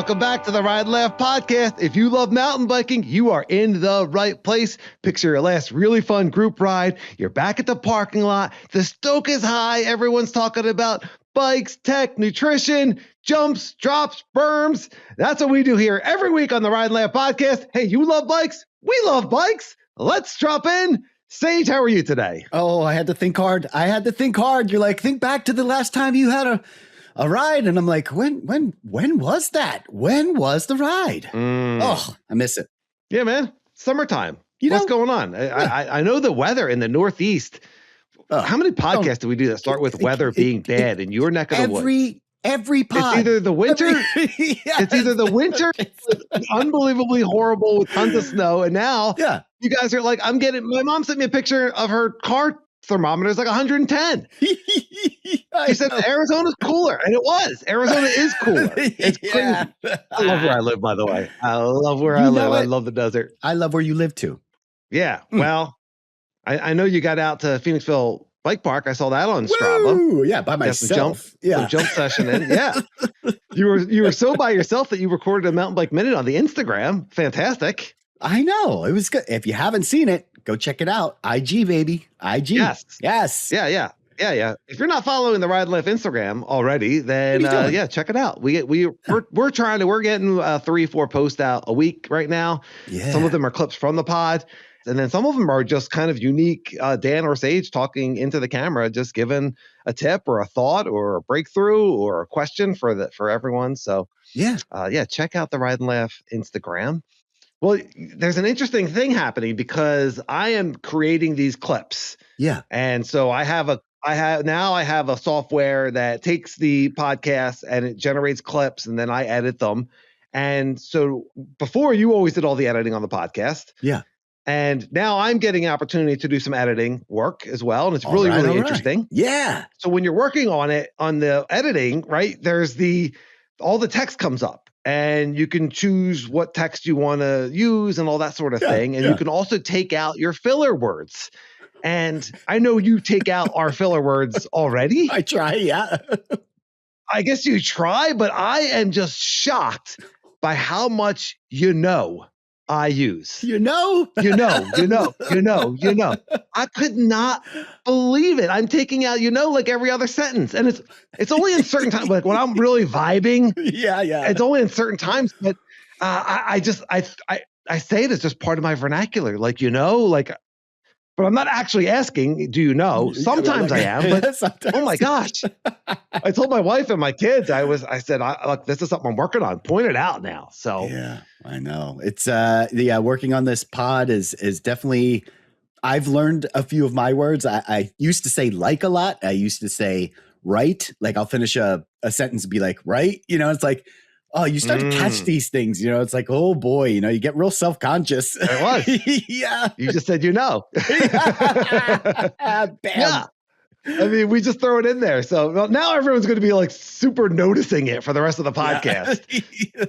Welcome back to the Ride Laugh Podcast. If you love mountain biking, you are in the right place. Picture your last really fun group ride. You're back at the parking lot. The stoke is high. Everyone's talking about bikes, tech, nutrition, jumps, drops, berms. That's what we do here every week on the Ride Laugh Podcast. Hey, you love bikes? We love bikes. Let's drop in. Sage, how are you today? Oh, I had to think hard. You're like, think back to the last time you had a ride. And I'm like, when was that? When was the ride? Oh, I miss it. Yeah, man. Summertime. What's going on? I know the weather in the Northeast. How many podcasts do we do that start with weather being bad in your neck of the woods? Every pod. It's either the winter. It's either the winter. It's unbelievably horrible with tons of snow. And now you guys are like, my mom sent me a picture of her car thermometer. It's like 110. She said Arizona's cooler. And it was. Arizona is cooler. It's crazy. I love where I live, by the way. I love where I live. I love the desert. I love where you live too. Yeah. Well, I know you got out to Phoenixville Bike Park. I saw that on Strava. Woo! Yeah, by myself. Some jump session in. Yeah. You were so by yourself that you recorded a mountain bike minute on the Instagram. Fantastic. I know. It was good. If you haven't seen it, go check it out. IG, baby. IG. Yes. Yeah. If you're not following the Ride Laugh Instagram already, then check it out. We're getting 3-4 posts out a week right now. Yeah. Some of them are clips from the pod. And then some of them are just kind of unique, Dan or Sage talking into the camera, just giving a tip or a thought or a breakthrough or a question for everyone. So check out the Ride and Laugh Instagram. Well, there's an interesting thing happening because I am creating these clips. Yeah. And so I have a software that takes the podcast and it generates clips and then I edit them. And so before you always did all the editing on the podcast. Yeah. And now I'm getting an opportunity to do some editing work as well. And it's really interesting. Yeah. So when you're working on it, on the editing, right, there's all the text comes up and you can choose what text you want to use and all that sort of thing. And you can also take out your filler words. And I know you take out our filler words already. I try. Yeah. I guess you try, but I am just shocked by how much I use. You know. I could not believe it. I'm taking out, like every other sentence. And it's only in certain times, like when I'm really vibing. Yeah. It's only in certain times, but I say it as just part of my vernacular. But I'm not actually asking, do you know? Sometimes I am, but oh my gosh. I told my wife and my kids, I said, look, this is something I'm working on. Point it out now. So yeah, I know. It's working on this pod is definitely, I've learned a few of my words. I used to say like a lot. I used to say right. Like I'll finish a sentence and be like, right. It's like, oh, you start to catch these things, it's like, oh boy, you get real self-conscious. It was. Yeah. You just said, Bam. Yeah. I mean, we just throw it in there. So now everyone's going to be like super noticing it for the rest of the podcast. Yeah.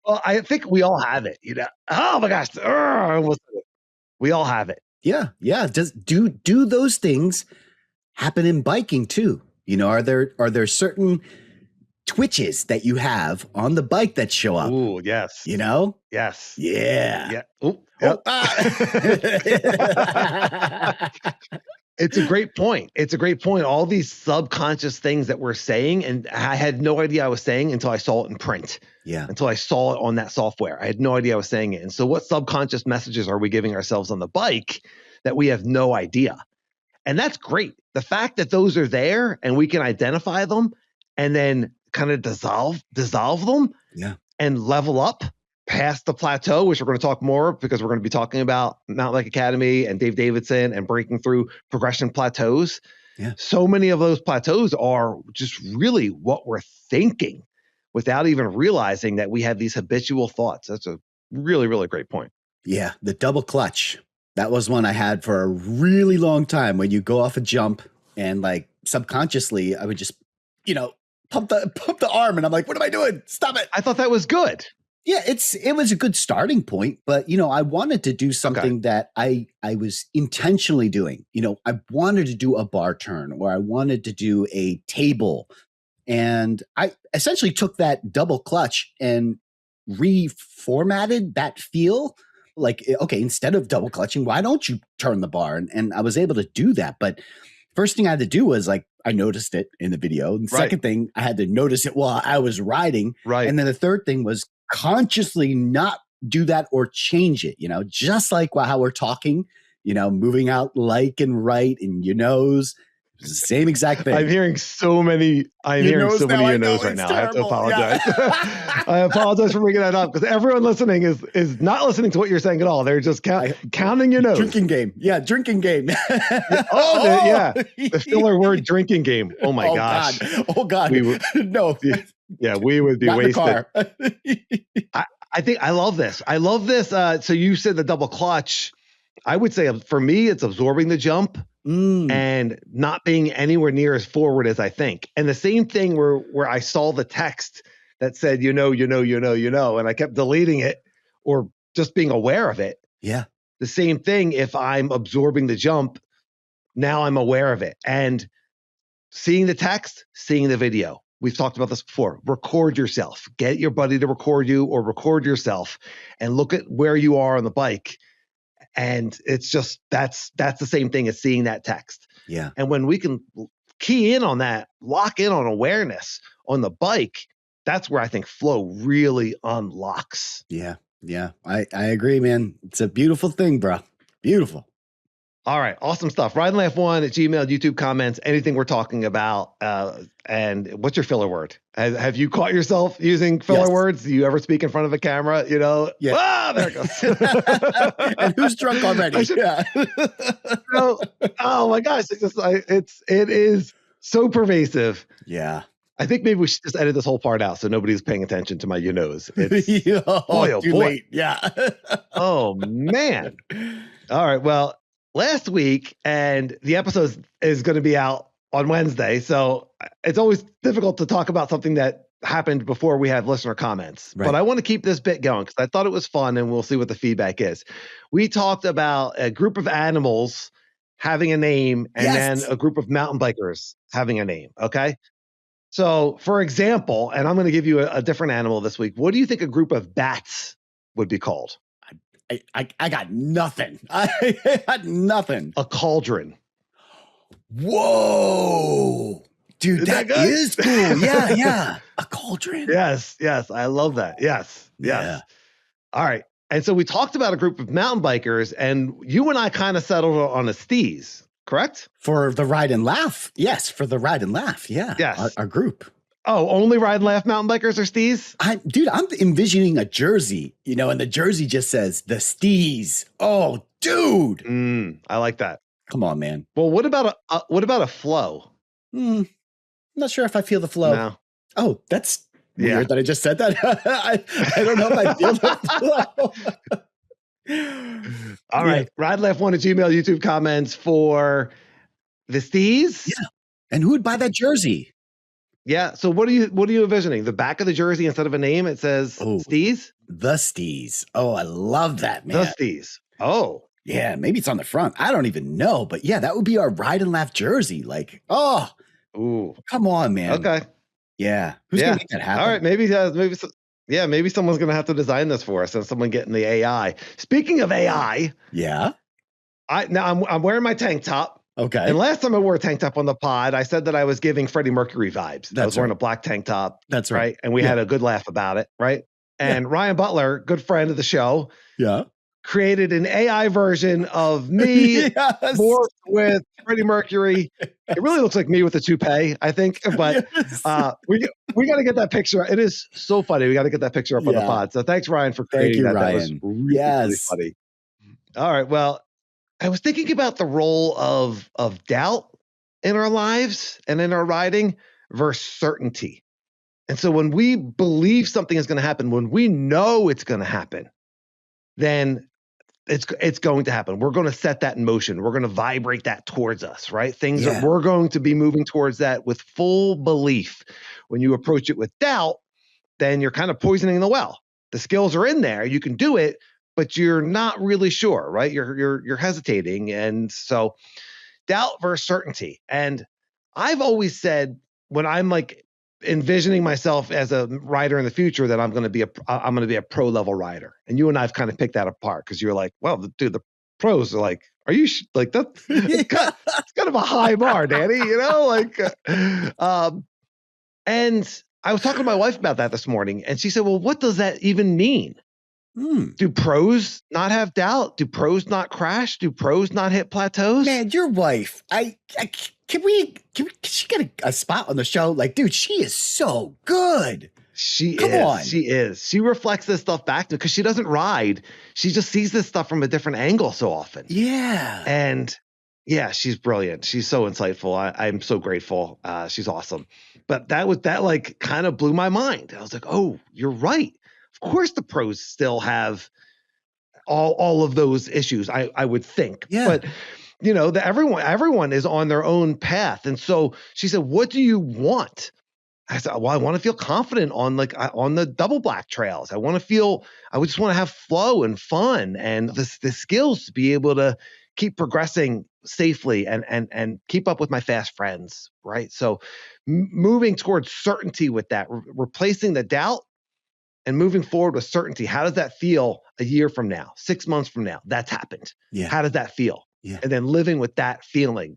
Well, I think we all have it, Oh my gosh. We all have it. Yeah. Yeah. Do those things happen in biking too? Are there certain twitches that you have on the bike that show up? Ooh, yes. Yes. Yeah. Yeah. Ooh, yep. It's a great point. All these subconscious things that we're saying, and I had no idea I was saying until I saw it in print. Yeah. Until I saw it on that software. I had no idea I was saying it. And so what subconscious messages are we giving ourselves on the bike that we have no idea? And that's great. The fact that those are there and we can identify them and then kind of dissolve them and level up past the plateau, which we're going to talk more because we're going to be talking about Mountain Bike Academy and Dave Davidson and breaking through progression plateaus. Yeah. So many of those plateaus are just really what we're thinking without even realizing that we have these habitual thoughts. That's a really, really great point. Yeah. The double clutch. That was one I had for a really long time when you go off a jump and like subconsciously I would just, pump the arm and I'm like, what am I doing? Stop it. I thought that was good. Yeah, it was a good starting point, but I wanted to do something that I was intentionally doing. I wanted to do a bar turn or I wanted to do a table And I essentially took that double clutch and reformatted that feel. Like, okay, instead of double clutching, why don't you turn the bar? And I was able to do that. But first thing I had to do was like, I noticed it in the video. And the second thing, I had to notice it while I was riding. Right. And then the third thing was consciously not do that or change it, just like how we're talking, moving out like and right in your nose. It's the same exact thing. I'm hearing so many your nose right now. Terrible. I have to apologize. Yeah. I apologize for bringing that up because everyone listening is not listening to what you're saying at all. They're just counting your nose. Drinking game. Yeah, drinking game. The filler word drinking game. Oh my gosh. Oh God. No. Yeah, we would be not wasted. I think I love this. So you said the double clutch. I would say for me, it's absorbing the jump. And not being anywhere near as forward as I think. And the same thing where I saw the text that said, and I kept deleting it or just being aware of it. Yeah. The same thing if I'm absorbing the jump, now I'm aware of it. And seeing the text, seeing the video. We've talked about this before. Record yourself. Get your buddy to record you or record yourself and look at where you are on the bike. And it's just, that's the same thing as seeing that text. Yeah. And when we can key in on that, lock in on awareness on the bike, that's where I think flow really unlocks. Yeah. Yeah. I agree, man. It's a beautiful thing, bro. Beautiful. All right. Awesome stuff. Ride Laugh 1 at Gmail, YouTube comments, anything we're talking about. And what's your filler word? Have you caught yourself using filler words? Do you ever speak in front of a camera? Yeah. Ah, there it goes. And who's drunk already? Yeah. Oh my gosh. It is so pervasive. Yeah. I think maybe we should just edit this whole part out so nobody's paying attention to my knows. It's too late. Yeah. Oh man. All right. Well, last week, and the episode is going to be out on Wednesday. So it's always difficult to talk about something that happened before we have listener comments. Right. But I want to keep this bit going because I thought it was fun and we'll see what the feedback is. We talked about a group of animals having a name and then a group of mountain bikers having a name. Okay. So for example, and I'm going to give you a different animal this week. What do you think a group of bats would be called? I got nothing. I got nothing. A cauldron. Whoa. Dude, that is cool. Yeah. A cauldron. Yes. I love that. Yes. Yeah. All right. And so we talked about a group of mountain bikers, and you and I kind of settled on a Steez, correct? For the Ride and Laugh. Yes, for the Ride and Laugh. Yeah. Yes. Our group. Oh, only Ride and Laugh mountain bikers are Steez? I'm envisioning a jersey, and the jersey just says the Steez. Oh, dude. I like that. Come on, man. Well, what about a flow? I'm not sure if I feel the flow. No. Oh, that's weird that I just said that. I don't know if I feel the flow. All right. Ride Laugh 1 at Gmail, YouTube comments for the Steez. Yeah. And who would buy that jersey? Yeah. So what are you envisioning? The back of the jersey, instead of a name, it says Steez? The Steez. Oh, I love that, man. The Steez. Oh. Yeah, maybe it's on the front. I don't even know. But yeah, that would be our Ride and Laugh jersey. Like, ooh, come on, man. Okay. Yeah. Who's going to make that happen? All right. Maybe someone's going to have to design this for us and someone getting the AI. Speaking of AI. Yeah. I'm wearing my tank top. Okay. And last time I wore a tank top on the pod, I said that I was giving Freddie Mercury vibes. I was wearing a black tank top. That's right. And we had a good laugh about it. Right. And Ryan Butler, good friend of the show. Yeah. Created an AI version of me morphed with Freddie Mercury. It really looks like me with a toupee, I think. But we got to get that picture. It is so funny. We got to get that picture up on the pod. So thanks, Ryan, for creating that. Ryan. That was really funny. All right. Well, I was thinking about the role of doubt in our lives and in our riding versus certainty. And so when we believe something is going to happen, when we know it's going to happen, then it's going to happen. We're going to set that in motion. We're going to vibrate that towards us, right? We're going to be moving towards that with full belief. When you approach it with doubt, then you're kind of poisoning the well. The skills are in there. You can do it, but you're not really sure, right? You're hesitating. And so doubt versus certainty. And I've always said when I'm like envisioning myself as a rider in the future that I'm going to be a pro level rider. And you and I've kind of picked that apart because you're like, well, dude, the pros are like, are you like that? It's kind of a high bar, Danny, and I was talking to my wife about that this morning and she said, well, what does that even mean? Do pros not have doubt? Do pros not crash? Do pros not hit plateaus? Man, your wife, can she get a spot on the show? Like, dude, she is so good. Come on. She is. She reflects this stuff back to because she doesn't ride. She just sees this stuff from a different angle so often. Yeah. And yeah, she's brilliant. She's so insightful. I'm so grateful. She's awesome. But that like kind of blew my mind. I was like, oh, you're right. Of course the pros still have all of those issues, I would think. Yeah. But everyone is on their own path. And so she said, what do you want? I said, well, I want to feel confident on the double black trails. I just want to have flow and fun and the skills to be able to keep progressing safely and keep up with my fast friends. Right. So moving towards certainty with that, replacing the doubt and moving forward with certainty. How does that feel a year from now, 6 months from now? That's happened. Yeah. How does that feel? Yeah. And then living with that feeling.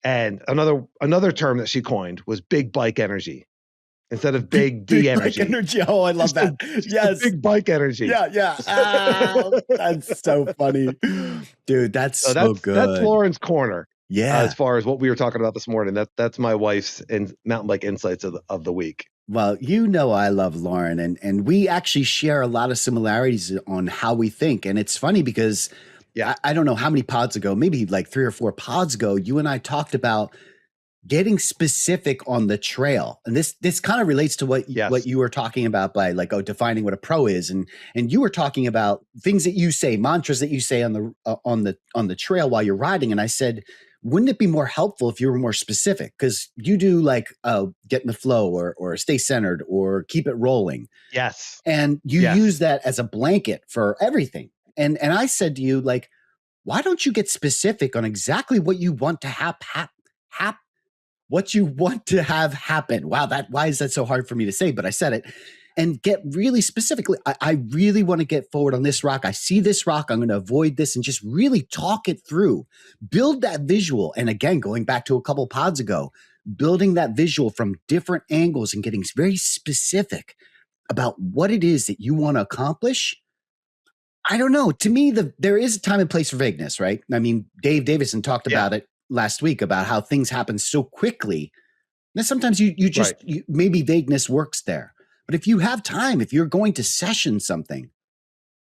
And another term that she coined was big bike energy instead of big D energy. Bike energy. Oh, I love that. Yes. Big bike energy. Yeah. That's so funny. Dude, that's so good. That's Lauren's corner. Yeah. As far as what we were talking about this morning, that's my wife's mountain bike insights of the week. Well, I love Lauren and we actually share a lot of similarities on how we think. And it's funny because I don't know how many pods ago, maybe like 3 or 4 pods ago, you and I talked about getting specific on the trail. And this kind of relates to what you were talking about by defining what a pro is. And you were talking about things that you say, mantras that you say on the trail while you're riding. And I said, wouldn't it be more helpful if you were more specific? Because you do get in the flow or stay centered or keep it rolling. Yes. And you use that as a blanket for everything. And I said to you, why don't you get specific on exactly what you want to have happen? Wow, why is that so hard for me to say? But I said it. And get really specifically, I really want to get forward on this rock. I see this rock. I'm going to avoid this and just really talk it through. Build that visual. And again, going back to a couple pods ago, building that visual from different angles and getting very specific about what it is that you want to accomplish. I don't know. To me, there is a time and place for vagueness, right? I mean, Dave Davison talked about it last week about how things happen so quickly. And sometimes maybe vagueness works there. But if you have time, if you're going to session something,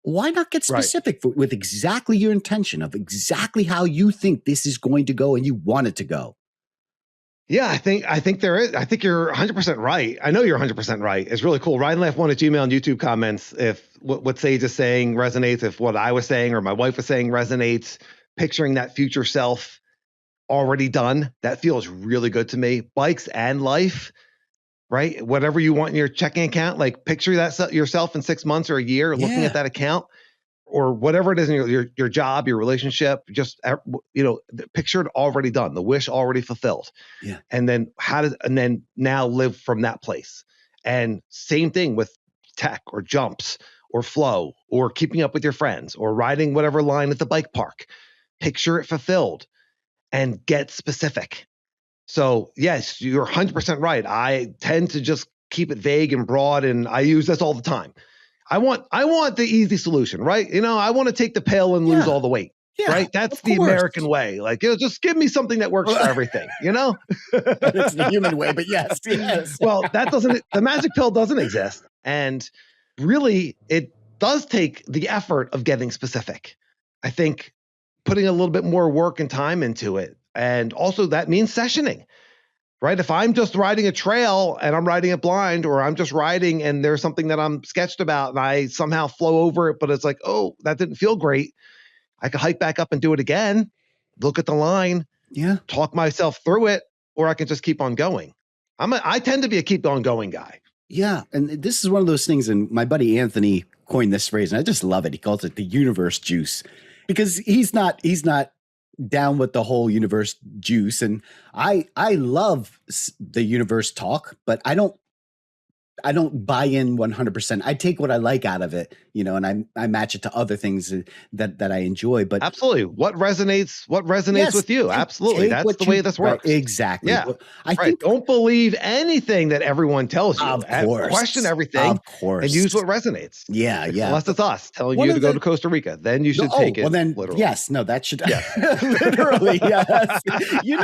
why not get specific with exactly your intention of exactly how you think this is going to go and you want it to go? Yeah, I think there is. I think you're 100% right. I know you're 100% right. It's really cool. Ride Laugh 1 at Gmail and YouTube comments. If what Sage is saying resonates, if what I was saying or my wife was saying resonates, picturing that future self already done, that feels really good to me. Bikes and life. Right? Whatever you want in your checking account, picture that yourself in 6 months or a year looking at that account or whatever it is in your job, your relationship, just, picture it already done, the wish already fulfilled. Yeah. And then now live from that place. And same thing with tech or jumps or flow or keeping up with your friends or riding whatever line at the bike park. Picture it fulfilled and get specific. So yes, you're 100% right. I tend to just keep it vague and broad, and I use this all the time. I want the easy solution, right? I want to take the pill and lose all the weight, right? That's the American way. Just give me something that works for everything, It's the human way, but yes. Well, the magic pill doesn't exist. And really, it does take the effort of getting specific. I think putting a little bit more work and time into it. And also that means sessioning, right? If I'm just riding a trail and I'm riding it blind, or I'm just riding and there's something that I'm sketched about and I somehow flow over it, but it's like, oh, that didn't feel great. I could hike back up and do it again, look at the line, talk myself through it, or I can just keep on going. I tend to be a keep on going guy. Yeah. And this is one of those things. And my buddy Anthony coined this phrase and I just love it. He calls it the universe juice because he's not down with the whole universe juice. And I love the universe talk, but I don't I don't buy in 100%. I take what I like out of it, and I match it to other things that I enjoy. But absolutely, what resonates with you? Absolutely, that's the way this works. Right, exactly. Yeah, I think don't believe anything that everyone tells you. Of course, question everything. Of course, and use what resonates. Yeah. Unless it's us telling you to go to Costa Rica, then you should take it. Well, then literally. Yes, no, that should literally. Yes, Yeah,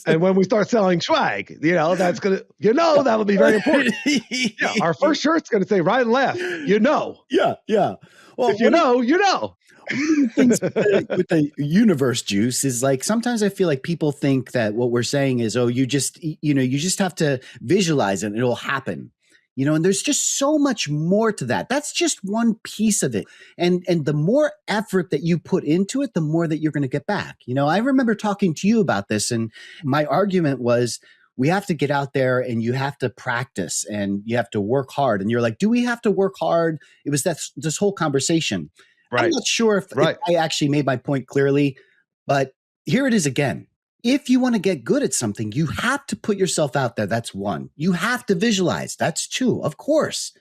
and when we start selling swag, that's gonna, that'll be very important. Yeah, our first shirt's gonna say "Ride Laugh." Yeah. Well, if you know. One of the things with the universe juice is like sometimes I feel like people think that what we're saying is, you just have to visualize it and it'll happen. And there's just so much more to that. That's just one piece of it. And the more effort that you put into it, the more that you're going to get back. I remember talking to you about this, and my argument was, we have to get out there and you have to practice and you have to work hard. And you're like, do we have to work hard? It was this whole conversation. Right. I'm not sure if I actually made my point clearly, but here it is again. If you want to get good at something, you have to put yourself out there. That's one. You have to visualize. That's two, of course.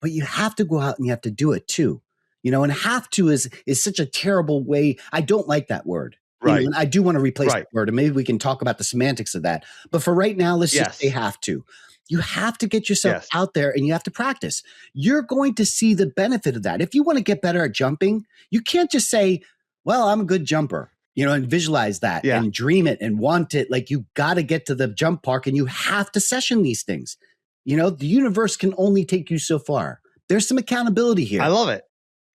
But you have to go out and you have to do it too. And have to is such a terrible way. I don't like that word. Right. And I do want to replace that word, and maybe we can talk about the semantics of that. But for right now, let's just say have to. You have to get yourself out there and you have to practice. You're going to see the benefit of that. If you want to get better at jumping, you can't just say, well, I'm a good jumper, and visualize that and dream it and want it. Like, you got to get to the jump park and you have to session these things. The universe can only take you so far. There's some accountability here. I love it.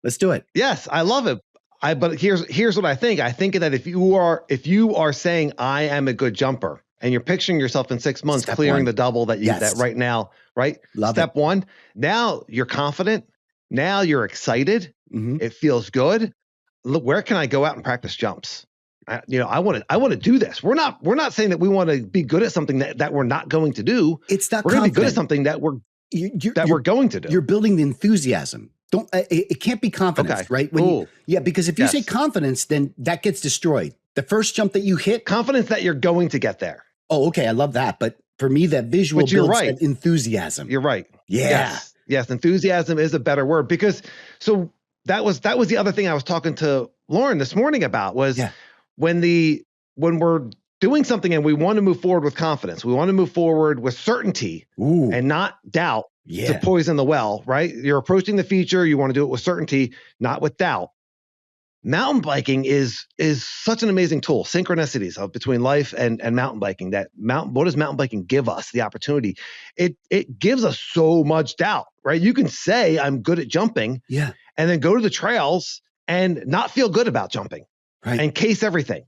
Let's do it. Yes, I love it. But here's what I think. I think that if you are saying I am a good jumper, and you're picturing yourself in 6 months clearing the double that you that right now, right? Step one. Now you're confident. Now you're excited. Mm-hmm. It feels good. Look, where can I go out and practice jumps? I want to do this. We're not saying that we want to be good at something that we're not going to do. It's not. We're going to be good at something that we're going to do. You're building the enthusiasm. Don't. It can't be confidence, right? Because if you say confidence, then that gets destroyed. The first jump that you hit, confidence that you're going to get there. Oh, okay. I love that. But for me, that visual builds that enthusiasm. You're right. Yeah. Yes. Enthusiasm is a better word, because that was the other thing I was talking to Lauren this morning about was when we're doing something and we want to move forward with confidence, we want to move forward with certainty and not doubt to poison the well, right? You're approaching the future. You want to do it with certainty, not with doubt. Mountain biking is such an amazing tool. Synchronicities of between life and mountain biking. What does mountain biking give us? The opportunity. It gives us so much doubt, right? You can say I'm good at jumping, and then go to the trails and not feel good about jumping, right? And case everything,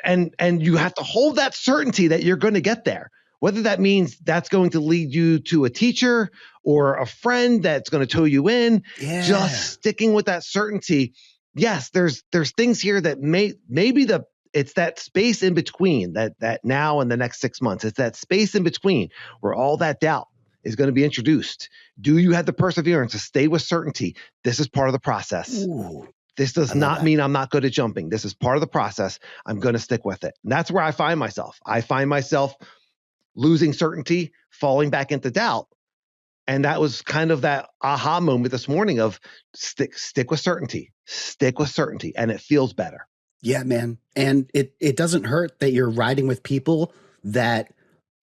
And you have to hold that certainty that you're going to get there. Whether that means that's going to lead you to a teacher or a friend that's going to tow you in, just sticking with that certainty. Yes, there's things here that maybe it's that space in between that now and the next 6 months. It's that space in between where all that doubt is going to be introduced. Do you have the perseverance to stay with certainty? This is part of the process. Ooh, this does not mean I'm not good at jumping. This is part of the process. I'm going to stick with it. And that's where I find myself. I find myself losing certainty, falling back into doubt. And that was kind of that aha moment this morning of stick with certainty, and it feels better. Yeah, man. And it doesn't hurt that you're riding with people that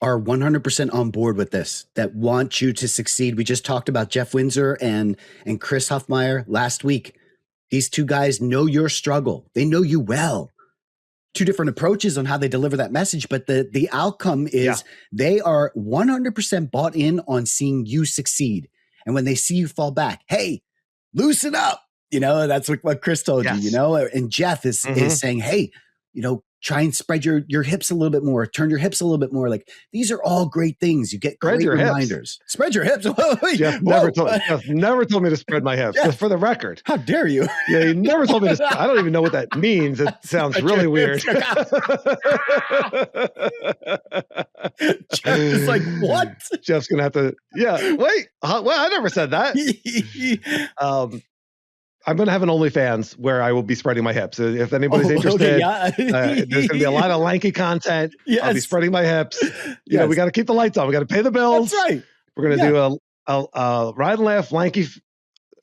are 100% on board with this, that want you to succeed. We just talked about Jeff Windsor and Chris Huffmeyer last week. These two guys know your struggle. They know you well. Two different approaches on how they deliver that message, but the outcome is they are 100% bought in on seeing you succeed. And when they see you fall back, hey, loosen up. That's what Chris told you, and Jeff is saying, hey, try and spread your hips a little bit more, turn your hips a little bit more. Like, these are all great things. You get great reminders. Spread your hips. Jeff never told me to spread my hips, just for the record. How dare you? Yeah, he never told me to. I don't even know what that means. It sounds really weird. Jeff is like, what? Jeff's going to have to, wait. Well, I never said that. I'm going to have an OnlyFans where I will be spreading my hips. If anybody's interested, there's going to be a lot of lanky content. Yes. I'll be spreading my hips. You know, we got to keep the lights on. We got to pay the bills. That's right. We're going to do a Ride Laugh lanky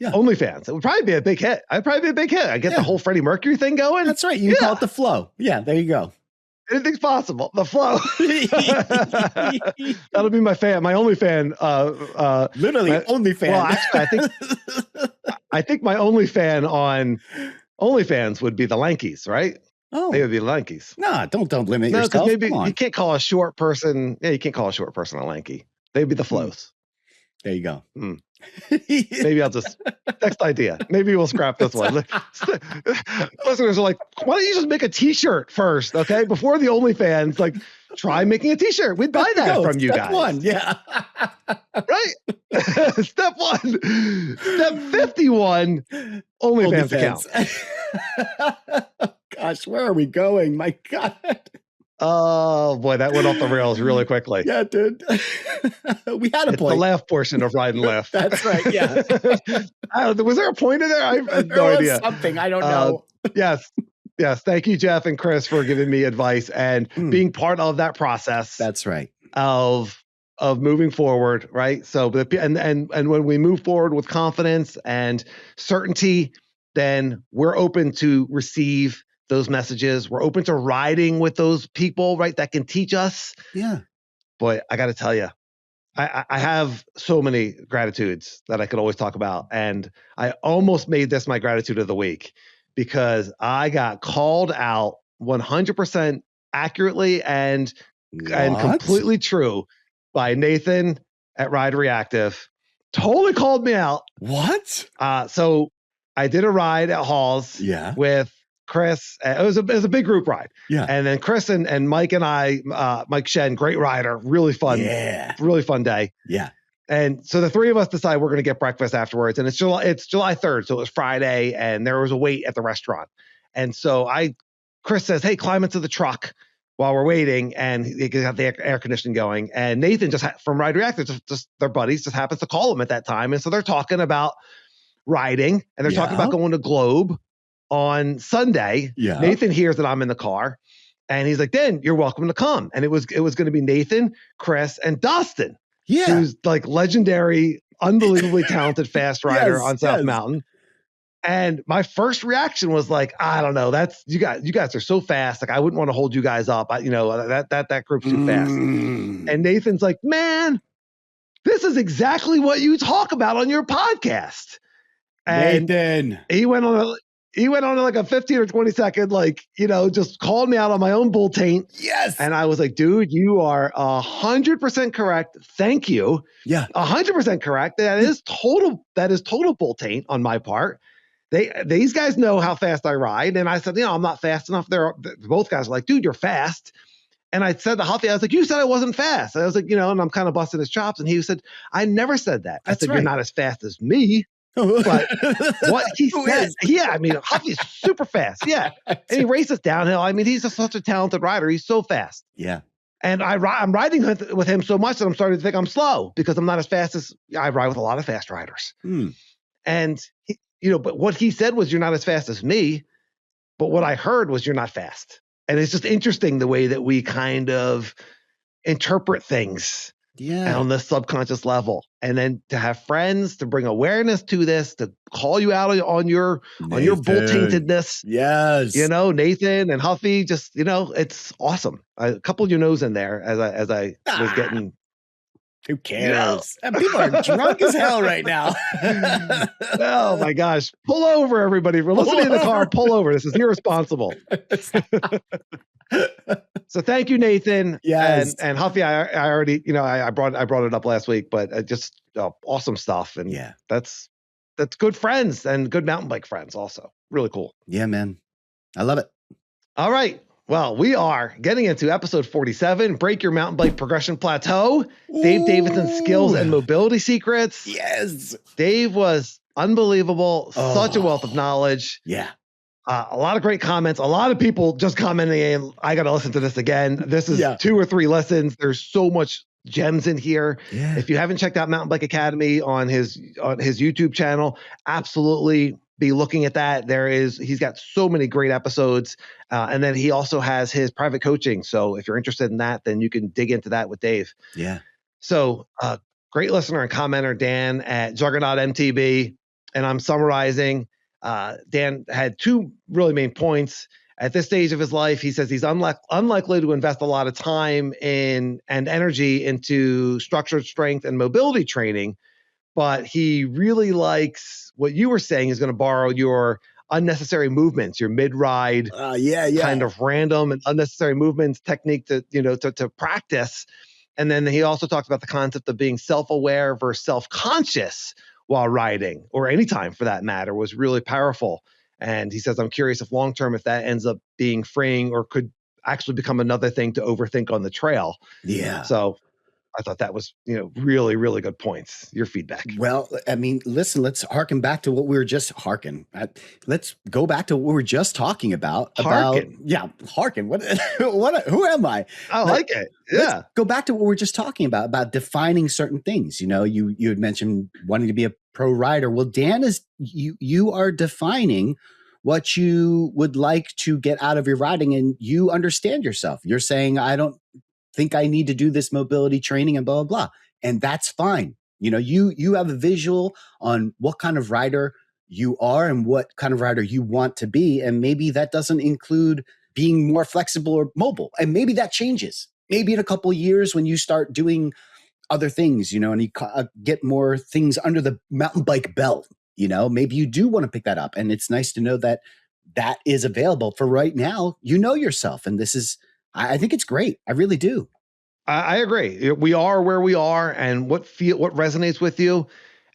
OnlyFans. It would probably be a big hit. I'd probably be a big hit. I get the whole Freddie Mercury thing going. That's right. You call it the flow. Yeah, there you go. Anything's possible. The flow. That'll be my only fan. Literally only fan. Well, actually, I think my only fan on OnlyFans would be the Lankies, right? Oh, they would be the Lankies. No, don't limit yourself. No, because maybe you can't call a short person. Yeah, you can't call a short person a lanky. They'd be the flows. There you go. Maybe I'll just next idea. Maybe we'll scrap this one. Listeners are like, why don't you just make a T-shirt first, okay? Before the OnlyFans, like, try making a T-shirt. We'd buy that from you guys. Step one, yeah. Right? Step 1. Step 51, OnlyFans account. Gosh, where are we going? My God. Oh boy, that went off the rails really quickly. Yeah, dude. We had a point. The laugh portion of Ride and Laugh. That's right. Yeah. Was there a point in there? I have no idea. Something I don't know. Yes. Thank you, Jeff and Chris, for giving me advice and being part of that process. That's right. Of moving forward, right? So, and when we move forward with confidence and certainty, then we're open to receive those messages. We're open to riding with those people, right? That can teach us. Yeah. Boy, I got to tell you, I have so many gratitudes that I could always talk about. And I almost made this my gratitude of the week because I got called out 100% accurately and completely true by Nathan at Ride Reactive. Totally called me out. What? So I did a ride at Halls with Chris. It was a big group ride. Yeah. And then Chris and Mike and I, Mike Shen, great rider, really fun. Yeah. Really fun day. Yeah. And so the three of us decide we're going to get breakfast afterwards. And it's July 3rd. So it was Friday and there was a wait at the restaurant. And so Chris says, hey, climb into the truck while we're waiting. And he got the air conditioning going. And Nathan from Ride Reactive, just their buddies, just happens to call him at that time. And so they're talking about riding and they're talking about going to Globe on Sunday. Yeah. Nathan hears that I'm in the car and he's like, Dan, you're welcome to come. And it was going to be Nathan, Chris, and Dustin. Yeah. Who's like legendary, unbelievably talented fast rider on South Mountain. And my first reaction was like, I don't know, you guys are so fast. Like I wouldn't want to hold you guys up. That group's too fast. And Nathan's like, man, this is exactly what you talk about on your podcast. And Nathan, he went on like a 15 or 20 second, just called me out on my own bull taint. Yes. And I was like, dude, you are 100% correct. Thank you. Yeah. 100% correct. That is total bull taint on my part. These guys know how fast I ride. And I said, I'm not fast enough. Both guys are like, dude, you're fast. And I said to Huffy, I was like, you said I wasn't fast. And I was like, and I'm kind of busting his chops. And he said, I never said that. I said, You're not as fast as me. But what he said, Huffy's super fast. Yeah. And he races downhill. I mean, he's just such a talented rider. He's so fast. Yeah. And I'm riding with him so much that I'm starting to think I'm slow because I'm not as fast as I ride with a lot of fast riders. And, but what he said was, you're not as fast as me. But what I heard was, you're not fast. And it's just interesting the way that we kind of interpret things. Yeah. On this subconscious level. And then to have friends to bring awareness to this, to call you out on your bull-taintedness. Yes. Nathan and Huffy, just, it's awesome. A couple of your nose in there as I was getting. Who cares? People are drunk as hell right now. Oh my gosh. Pull over, everybody. We're listening in the car. Pull over. This is irresponsible. So thank you, Nathan. Yes. And Huffy, I already, I brought it up last week, but just awesome stuff. And that's good friends and good mountain bike friends also. Really cool. Yeah, man. I love it. All right. Well, we are getting into episode 47, Break Your Mountain Bike Progression Plateau, Dave Davidson's skills and mobility secrets. Yes. Dave was unbelievable. Such a wealth of knowledge. Yeah. A lot of great comments. A lot of people just commenting, I got to listen to this again. This is 2 or 3 listens. There's so much gems in here. Yeah. If you haven't checked out Mountain Bike Academy on his YouTube channel, absolutely be looking at that. He's got so many great episodes. And then he also has his private coaching. So if you're interested in that, then you can dig into that with Dave. Yeah. So great listener and commenter, Dan at Juggernaut MTB. And I'm summarizing. Dan had two really main points. At this stage of his life, he says he's unlikely to invest a lot of time and energy into structured strength and mobility training, but he really likes what you were saying is going to borrow your unnecessary movements, your mid-ride kind of random and unnecessary movements technique to practice. And then he also talks about the concept of being self-aware versus self-conscious while riding, or anytime for that matter, was really powerful. And he says, I'm curious if long-term, if that ends up being freeing or could actually become another thing to overthink on the trail. Yeah. So I thought that was, really, really good points. Your feedback. Well, I mean, listen, let's harken back to what we were just let's go back to what we were just talking about. Harken. What, who am I? I like it. Yeah. Let's go back to what we were just talking about defining certain things. You had mentioned wanting to be a pro rider. Well, Dan, you are defining what you would like to get out of your riding, and you understand yourself. You're saying, I don't think I need to do this mobility training and blah, blah, blah. And that's fine. You have a visual on what kind of rider you are and what kind of rider you want to be. And maybe that doesn't include being more flexible or mobile. And maybe that changes. Maybe in a couple of years when you start doing other things, and you get more things under the mountain bike belt, maybe you do want to pick that up. And it's nice to know that that is available. For right now, yourself. And I think it's great. I really do. I agree. We are where we are, and what resonates with you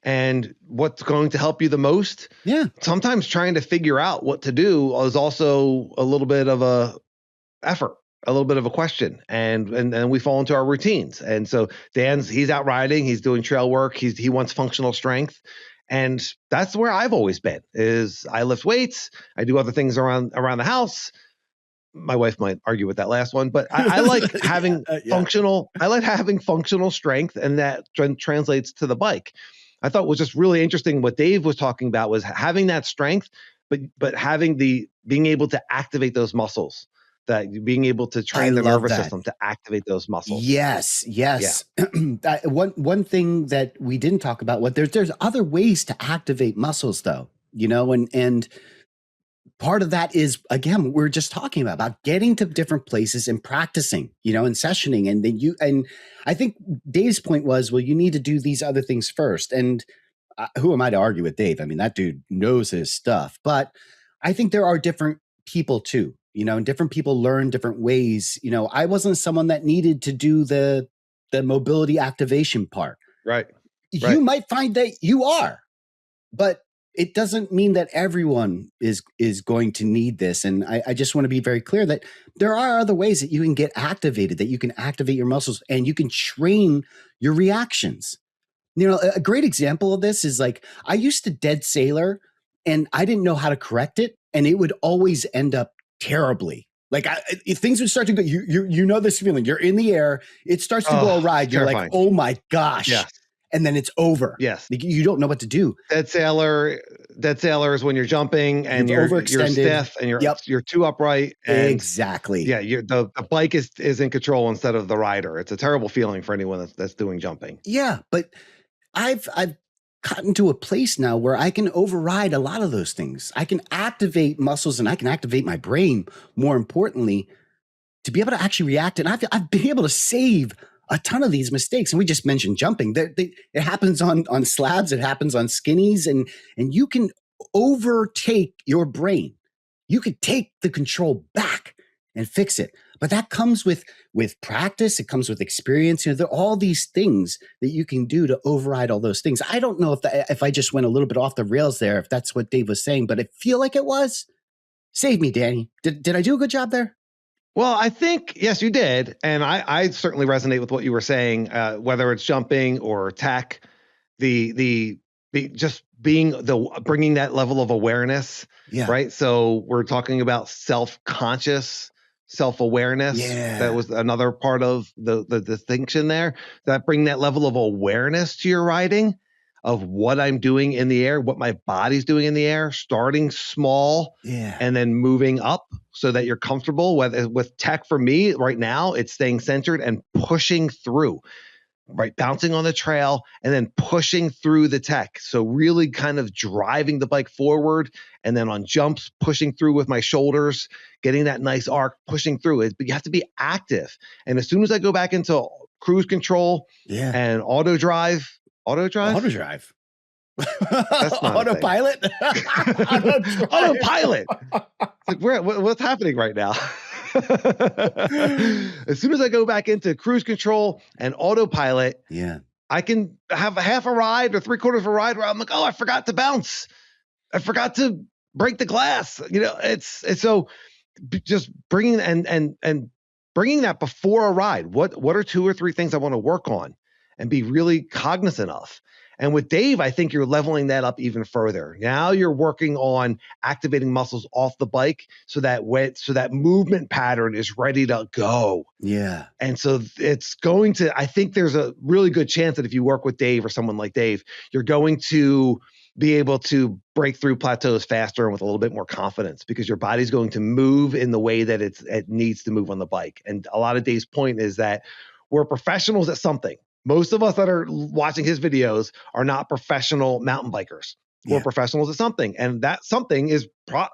and what's going to help you the most. Yeah. Sometimes trying to figure out what to do is also a little bit of a effort, a little bit of a question, and we fall into our routines. And so he's out riding, he's doing trail work, he wants functional strength. And that's where I've always been, is I lift weights, I do other things around the house. My wife might argue with that last one, but I like having functional strength, and that translates to the bike. I thought was just really interesting what Dave was talking about was having that strength, but having being able to activate those muscles, that being able to train the nervous system to activate those muscles. Yes. Yeah. One thing that we didn't talk about, there's other ways to activate muscles though, and part of that is, again, we're just talking about getting to different places and practicing, and sessioning. And then and I think Dave's point was, well, you need to do these other things first. And who am I to argue with Dave? I mean, that dude knows his stuff, but I think there are different people too, and different people learn different ways. I wasn't someone that needed to do the mobility activation part. Right. You might find that you are, but it doesn't mean that everyone is going to need this. And I just want to be very clear that there are other ways that you can get activated, that you can activate your muscles and you can train your reactions. A great example of this is like, I used to dead sailor and I didn't know how to correct it. And it would always end up terribly. Like if things would start to go, you know this feeling, you're in the air, it starts to go awry. You're like, oh my gosh. Yes. And then it's over. Yes. You don't know what to do. Dead sailor is when you're jumping and you're stiff and you're too upright. And exactly. Yeah. The bike is in control instead of the rider. It's a terrible feeling for anyone that's doing jumping. Yeah. But I've gotten to a place now where I can override a lot of those things. I can activate muscles and I can activate my brain, more importantly, to be able to actually react. And I've been able to save a ton of these mistakes. And we just mentioned jumping. It happens on slabs. It happens on skinnies. And you can overtake your brain. You could take the control back and fix it. But that comes with practice. It comes with experience. There are all these things that you can do to override all those things. I don't know if I just went a little bit off the rails there, if that's what Dave was saying, but I feel like it was. Save me, Danny. Did I do a good job there? Well, I think, yes, you did. And I certainly resonate with what you were saying, whether it's jumping or tech, bringing that level of awareness, right? So we're talking about self-conscious, self-awareness. Yeah. That was another part of the distinction there, that bring that level of awareness to your riding. of what I'm doing in the air, what my body's doing in the air, starting small and then moving up so that you're comfortable. Whether with tech for me right now, it's staying centered and pushing through, right? Bouncing on the trail and then pushing through the tech. So really kind of driving the bike forward, and then on jumps, pushing through with my shoulders, getting that nice arc, pushing through it. But you have to be active. And as soon as I go back into cruise control and auto drive. That's not autopilot. Autopilot. It's like, what's happening right now? As soon as I go back into cruise control and autopilot, I can have a half a ride or 3/4 of a ride where I'm like, oh, I forgot to bounce. I forgot to break the glass. It's so just bringing and bringing that before a ride. What are 2 or 3 things I want to work on and be really cognizant of? And with Dave, I think you're leveling that up even further. Now you're working on activating muscles off the bike so that movement pattern is ready to go. Yeah. And so it's going to, I think there's a really good chance that if you work with Dave or someone like Dave, you're going to be able to break through plateaus faster and with a little bit more confidence, because your body's going to move in the way that it needs to move on the bike. And a lot of Dave's point is that we're professionals at something. Most of us that are watching his videos are not professional mountain bikers. We're professionals at something. And that something is 9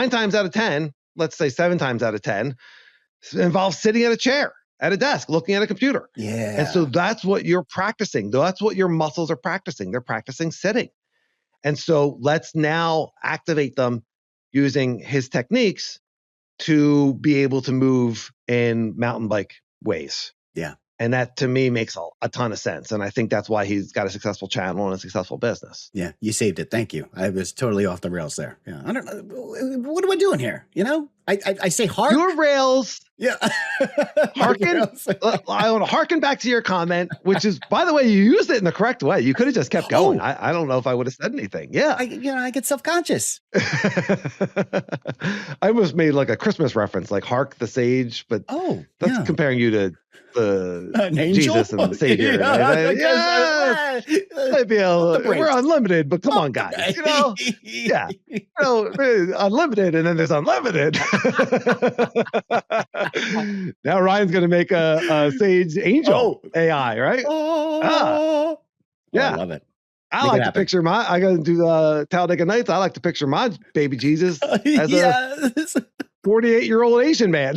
times out of 10, let's say 7 times out of 10, involves sitting at a chair, at a desk, looking at a computer. Yeah. And so that's what you're practicing. That's what your muscles are practicing. They're practicing sitting. And so let's now activate them using his techniques to be able to move in mountain bike ways. Yeah. And that to me makes a ton of sense. And I think that's why he's got a successful channel and a successful business. Yeah, you saved it. Thank you. I was totally off the rails there. Yeah, I don't know. What am I doing here? I say hark. Your rails. Yeah. Harken. I want to harken back to your comment, which is, by the way, you used it in the correct way. You could have just kept going. I don't know if I would have said anything. Yeah. I get self-conscious. I almost made like a Christmas reference, like hark the sage, but that's comparing you to Jesus and the Savior. Maybe we're unlimited, but come on, guys. Unlimited, and then there's unlimited. Now Ryan's going to make a Sage Angel AI, right? I love it. I like to picture I got to do the Talladega Nights. I like to picture my baby Jesus as a 48-year-old Asian man.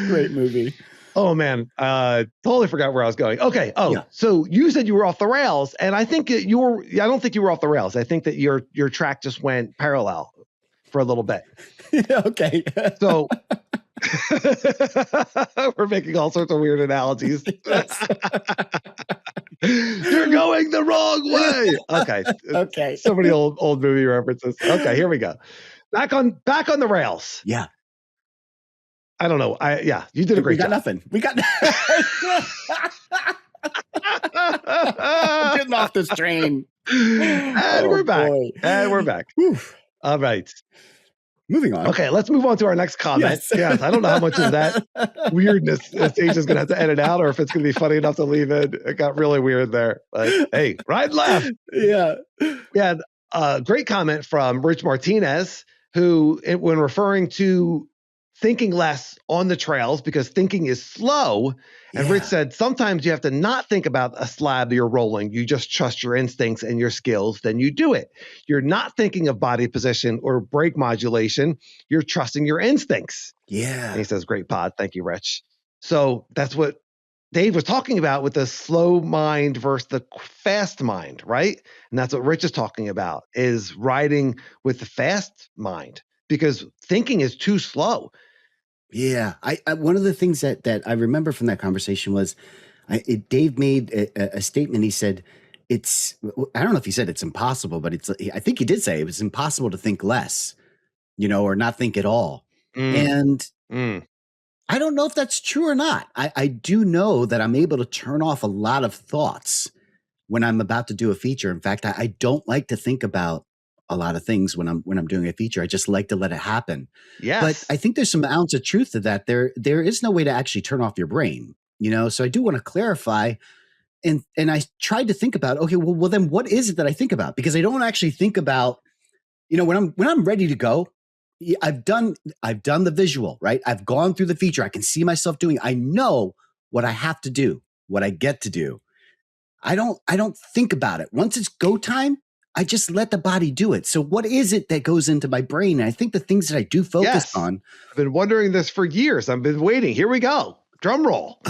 Great movie. Oh man, totally forgot where I was going. Okay. So you said you were off the rails, and I think I don't think you were off the rails. I think that your track just went parallel for a little bit. Okay. So we're making all sorts of weird analogies. You're going the wrong way. Okay. So many old movie references. Okay, here we go. Back on the rails. Yeah. I don't know. You did a great job. We got getting off this train. And we're back. Boy. And we're back. Whew. All right. Moving on. Okay, let's move on to our next comment. Yes, I don't know how much of that weirdness Sage is going to have to edit out, or if it's going to be funny enough to leave in. It got really weird there. Like, hey, Ride Laugh. Yeah. We had a great comment from Rich Martinez, who, when referring to thinking less on the trails because thinking is slow. And Rich said, sometimes you have to not think about a slab you're rolling. You just trust your instincts and your skills, then you do it. You're not thinking of body position or brake modulation. You're trusting your instincts. Yeah. And he says, great pod. Thank you, Rich. So that's what Dave was talking about with the slow mind versus the fast mind, right? And that's what Rich is talking about, is riding with the fast mind, because thinking is too slow. Yeah. I one of the things that I remember from that conversation was Dave made a statement. He said, I don't know if he said it's impossible, but I think he did say it was impossible to think less, or not think at all. And I don't know if that's true or not. I do know that I'm able to turn off a lot of thoughts when I'm about to do a feature. In fact, I don't like to think about a lot of things when I'm doing a feature. I just like to let it happen. Yes. But I think there's some ounce of truth to that. There is no way to actually turn off your brain. So I do want to clarify. And I tried to think about, okay, well then what is it that I think about? Because I don't actually think about, when I'm ready to go, I've done the visual, right? I've gone through the feature. I can see myself doing, I know what I have to do, what I get to do. I don't think about it. Once it's go time, I just let the body do it. So what is it that goes into my brain? And I think the things that I do focus on. I've been wondering this for years. I've been waiting. Here we go. Drum roll.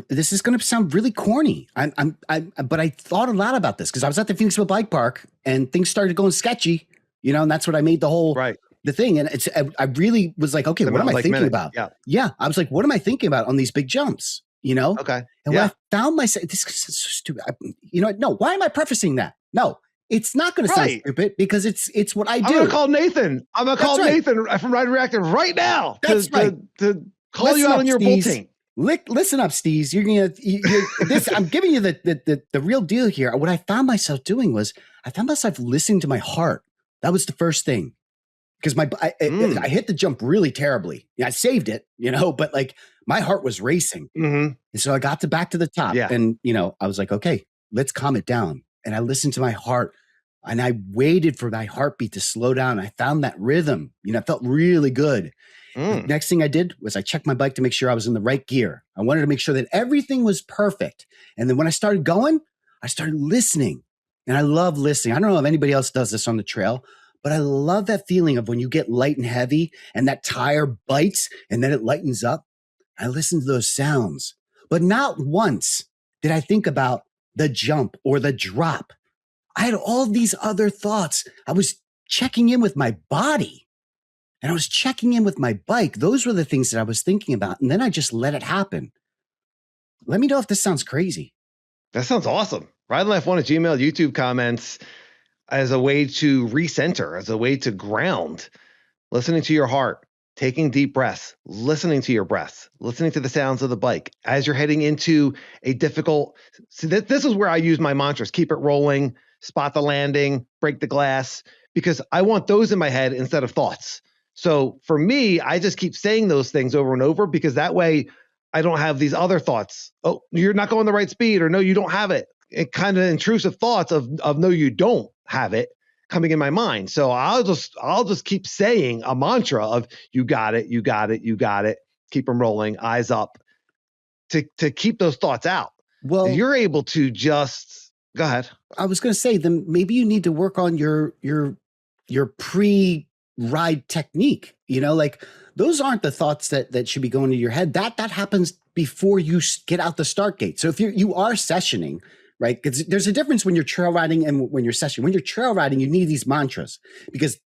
This is going to sound really corny. But I thought a lot about this because I was at the Phoenixville Bike Park and things started going sketchy, and that's what I made the whole the thing. And I really was like, okay, what am I thinking about? Yeah. I was like, what am I thinking about on these big jumps? Okay. And when I found myself, this is so stupid. No, why am I prefacing that? No, it's not going to sound stupid because it's what I do. I'm going to call Nathan. I'm going to call Nathan from Ride Reactive right now to call you out on your bolting. Listen up, Steez. I'm giving you the real deal here. What I found myself doing was I found myself listening to my heart. That was the first thing. Because I hit the jump really terribly. Yeah, I saved it, but like my heart was racing. Mm-hmm. And so I got back to the top and, I was like, okay, let's calm it down. And I listened to my heart and I waited for my heartbeat to slow down. I found that rhythm, it felt really good. The next thing I did was I checked my bike to make sure I was in the right gear. I wanted to make sure that everything was perfect. And then when I started going, I started listening. And I love listening. I don't know if anybody else does this on the trail, but I love that feeling of when you get light and heavy and that tire bites and then it lightens up. I listen to those sounds, but not once did I think about the jump or the drop. I had all these other thoughts. I was checking in with my body. And I was checking in with my bike. Those were the things that I was thinking about. And then I just let it happen. Let me know if this sounds crazy. That sounds awesome. Ride Laugh 1 at Gmail, YouTube comments as a way to recenter, as a way to ground, listening to your heart, taking deep breaths, listening to your breath, listening to the sounds of the bike as you're heading into a difficult. See, this is where I use my mantras: keep it rolling, spot the landing, break the glass, because I want those in my head instead of thoughts. So for me, I just keep saying those things over and over because that way I don't have these other thoughts. Oh, you're not going the right speed, or no, you don't have it. It kind of intrusive thoughts of no, you don't have it coming in my mind. So I'll just keep saying a mantra of you got it, you got it, you got it. Keep them rolling, eyes up, to keep those thoughts out. Well, you're able to just go ahead. I was going to say, then maybe you need to work on your pre-ride technique. Like those aren't the thoughts that should be going to your head. That happens before you get out the start gate. So if you are sessioning, right? Because there's a difference when you're trail riding and when you're sessioning. When you're trail riding, you need these mantras because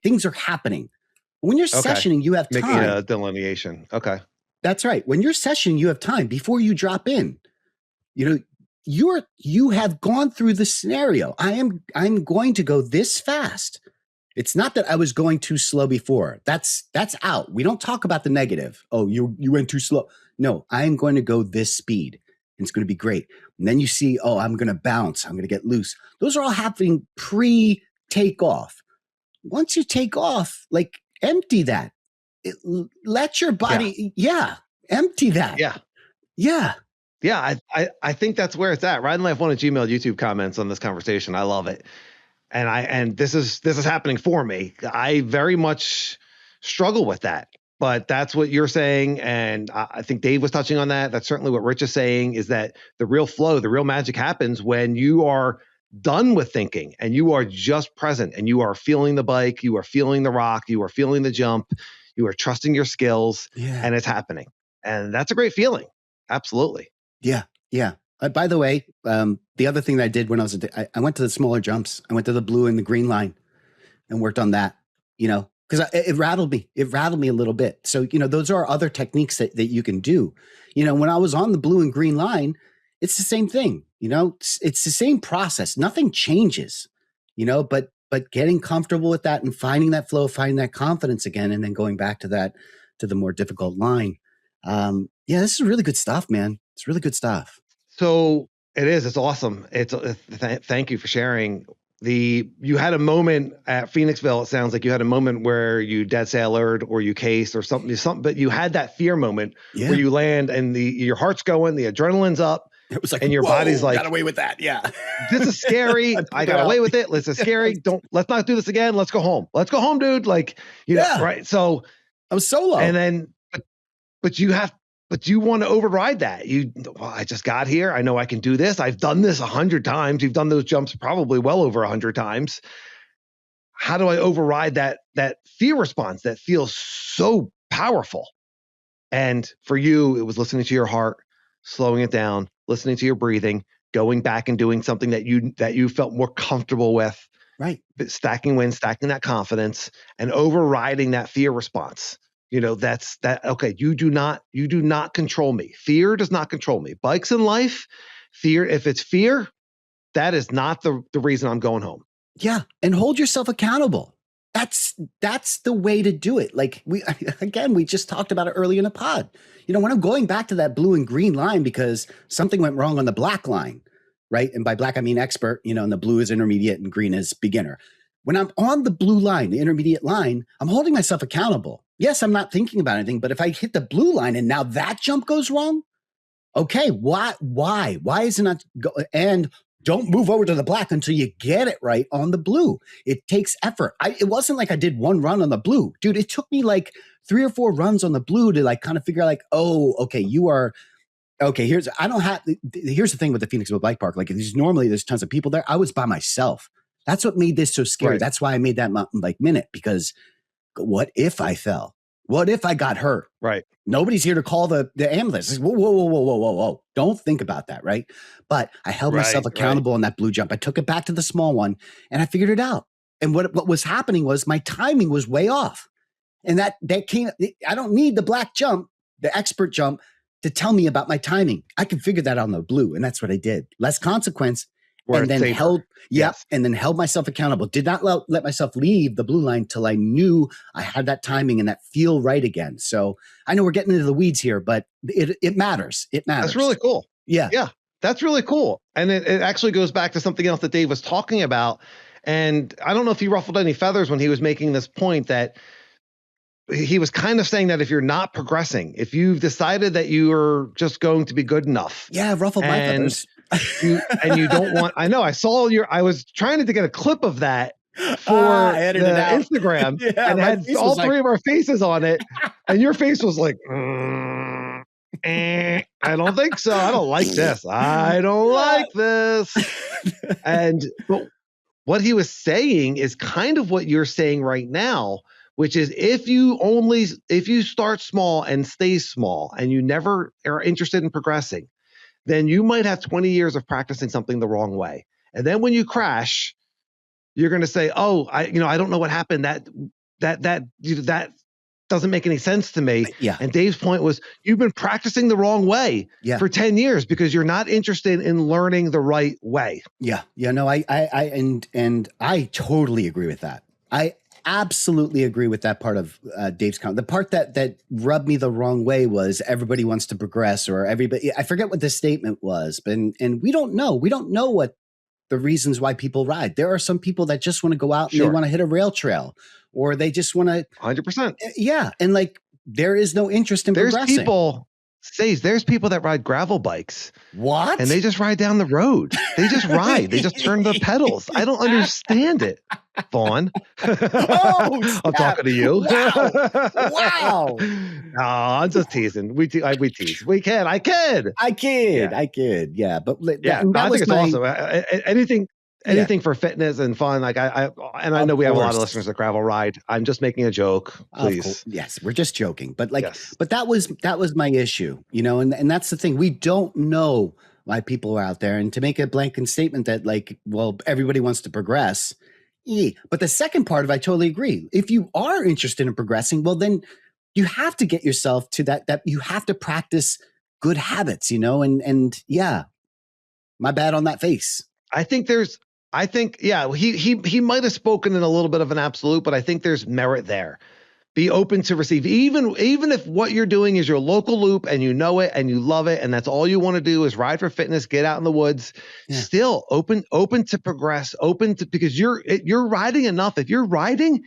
things are happening. When you're sessioning, you have time. Making a delineation. Okay. That's right. When you're sessioning, you have time before you drop in. You have gone through the scenario. I'm going to go this fast. It's not that I was going too slow before. That's out. We don't talk about the negative. Oh, you went too slow. No, I am going to go this speed. And it's going to be great. And then you see, oh, I'm going to bounce. I'm going to get loose. Those are all happening pre-takeoff. Once you take off, like empty that. Let your body, empty that. Yeah. I think that's where it's at. Ride Laugh 1 at Gmail YouTube comments on this conversation. I love it. And this is happening for me. I very much struggle with that, but that's what you're saying. And I think Dave was touching on that. That's certainly what Rich is saying, is that the real flow, the real magic happens when you are done with thinking and you are just present and you are feeling the bike, you are feeling the rock, you are feeling the jump, you are trusting your skills, and it's happening. And that's a great feeling. Absolutely. Yeah. By the way, the other thing that I did when I went to the smaller jumps. I went to the blue and the green line and worked on that, because it rattled me. It rattled me a little bit. So, those are other techniques that you can do. When I was on the blue and green line, it's the same thing. It's the same process. Nothing changes, but getting comfortable with that and finding that flow, finding that confidence again, and then going back to the more difficult line. This is really good stuff, man. It's really good stuff. So it is. It's awesome. Thank you for sharing. you had a moment at Phoenixville. It sounds like you had a moment where you dead sailored or you cased or something, but you had that fear moment where you land and your heart's going, the adrenaline's up. It was like, and your body's like, got away with that. Yeah. This is scary. I got away with it. This is scary. Let's not do this again. Let's go home. Let's go home, dude. Like, you know, right. So I was solo. And then, but you want to override that. I just got here. I know I can do this. I've done this 100 times. You've done those jumps probably well over 100 times. How do I override that fear response that feels so powerful? And for you, it was listening to your heart, slowing it down, listening to your breathing, going back and doing something that you felt more comfortable with. Right. Stacking wins, stacking that confidence, and overriding that fear response. You know, that's that. Okay. You do not control me. Fear does not control me. Bikes in life, fear. If it's fear, that is not the reason I'm going home. Yeah. And hold yourself accountable. That's the way to do it. Like we just talked about it early in the pod. You know, when I'm going back to that blue and green line because something went wrong on the black line, right? And by black, I mean expert, you know, and the blue is intermediate and green is beginner. When I'm on the blue line, the intermediate line, I'm holding myself accountable. Yes, I'm not thinking about anything, but if I hit the blue line and now that jump goes wrong, okay, why is it not go? And don't move over to the black until you get it right on the blue. It takes effort. It wasn't like I did one run on the blue. Dude, it took me like 3 or 4 runs on the blue to like kind of figure out like, oh, okay, you are, okay, here's the thing with the Phoenixville Bike Park. Like normally there's tons of people there. I was by myself. That's what made this so scary. Right. That's why I made that mountain bike minute, because what if I fell? What if I got hurt? Right. Nobody's here to call the ambulance. Whoa. Don't think about that, right? But I held myself accountable on that blue jump. I took it back to the small one and I figured it out. And what was happening was my timing was way off. And that came, I don't need the black jump, the expert jump, to tell me about my timing. I can figure that out on the blue. And that's what I did. Less consequence. And then held myself accountable. Did not let myself leave the blue line till I knew I had that timing and that feel right again. So I know we're getting into the weeds here, but it matters. It matters. That's really cool. Yeah. Yeah. That's really cool. And it actually goes back to something else that Dave was talking about. And I don't know if he ruffled any feathers when he was making this point, that he was kind of saying that if you're not progressing, if you've decided that you are just going to be good enough. Yeah, ruffled my feathers. you don't want, I know, I was trying to get a clip of that for the Instagram and had all three of our faces on it. And your face was like, I don't think so. I don't like this. I don't like this. But what he was saying is kind of what you're saying right now, which is if you start small and stay small and you never are interested in progressing, then you might have 20 years of practicing something the wrong way. And then when you crash, you're going to say, oh, I don't know what happened. That doesn't make any sense to me. Yeah. And Dave's point was, you've been practicing the wrong way for 10 years because you're not interested in learning the right way. Yeah. Yeah. No, I totally agree with that. I absolutely agree with that part of Dave's comment. The part that rubbed me the wrong way was everybody wants to progress, or everybody, I forget what the statement was, but and we don't know what the reasons why people ride. There are some people that just want to go out and they want to hit a rail trail, or they just want to 100%. Yeah. And like, there is no interest in progressing. There's people that ride gravel bikes. What? And they just ride down the road. They just ride. They just turn the pedals. I don't understand it, Vaughn. I'm talking to you. Wow. No, I'm just teasing. We tease. I kid. Yeah. But I think it's awesome. Anything for fitness and fun. Like I know we have a lot of listeners that gravel ride. I'm just making a joke, please. Yes, we're just joking. But but that was my issue, and that's the thing. We don't know why people are out there, and to make a blanket statement that like, well, everybody wants to progress. But the second part of it, I totally agree. If you are interested in progressing, well, then you have to get yourself to that you have to practice good habits, and yeah, my bad on that face. I think, he might have spoken in a little bit of an absolute, but I think there's merit there, Be open to receive, even if what you're doing is your local loop and you know it and you love it and that's all you want to do is ride for fitness, get out in the woods. Still open to progress, because you're riding enough. If you're riding,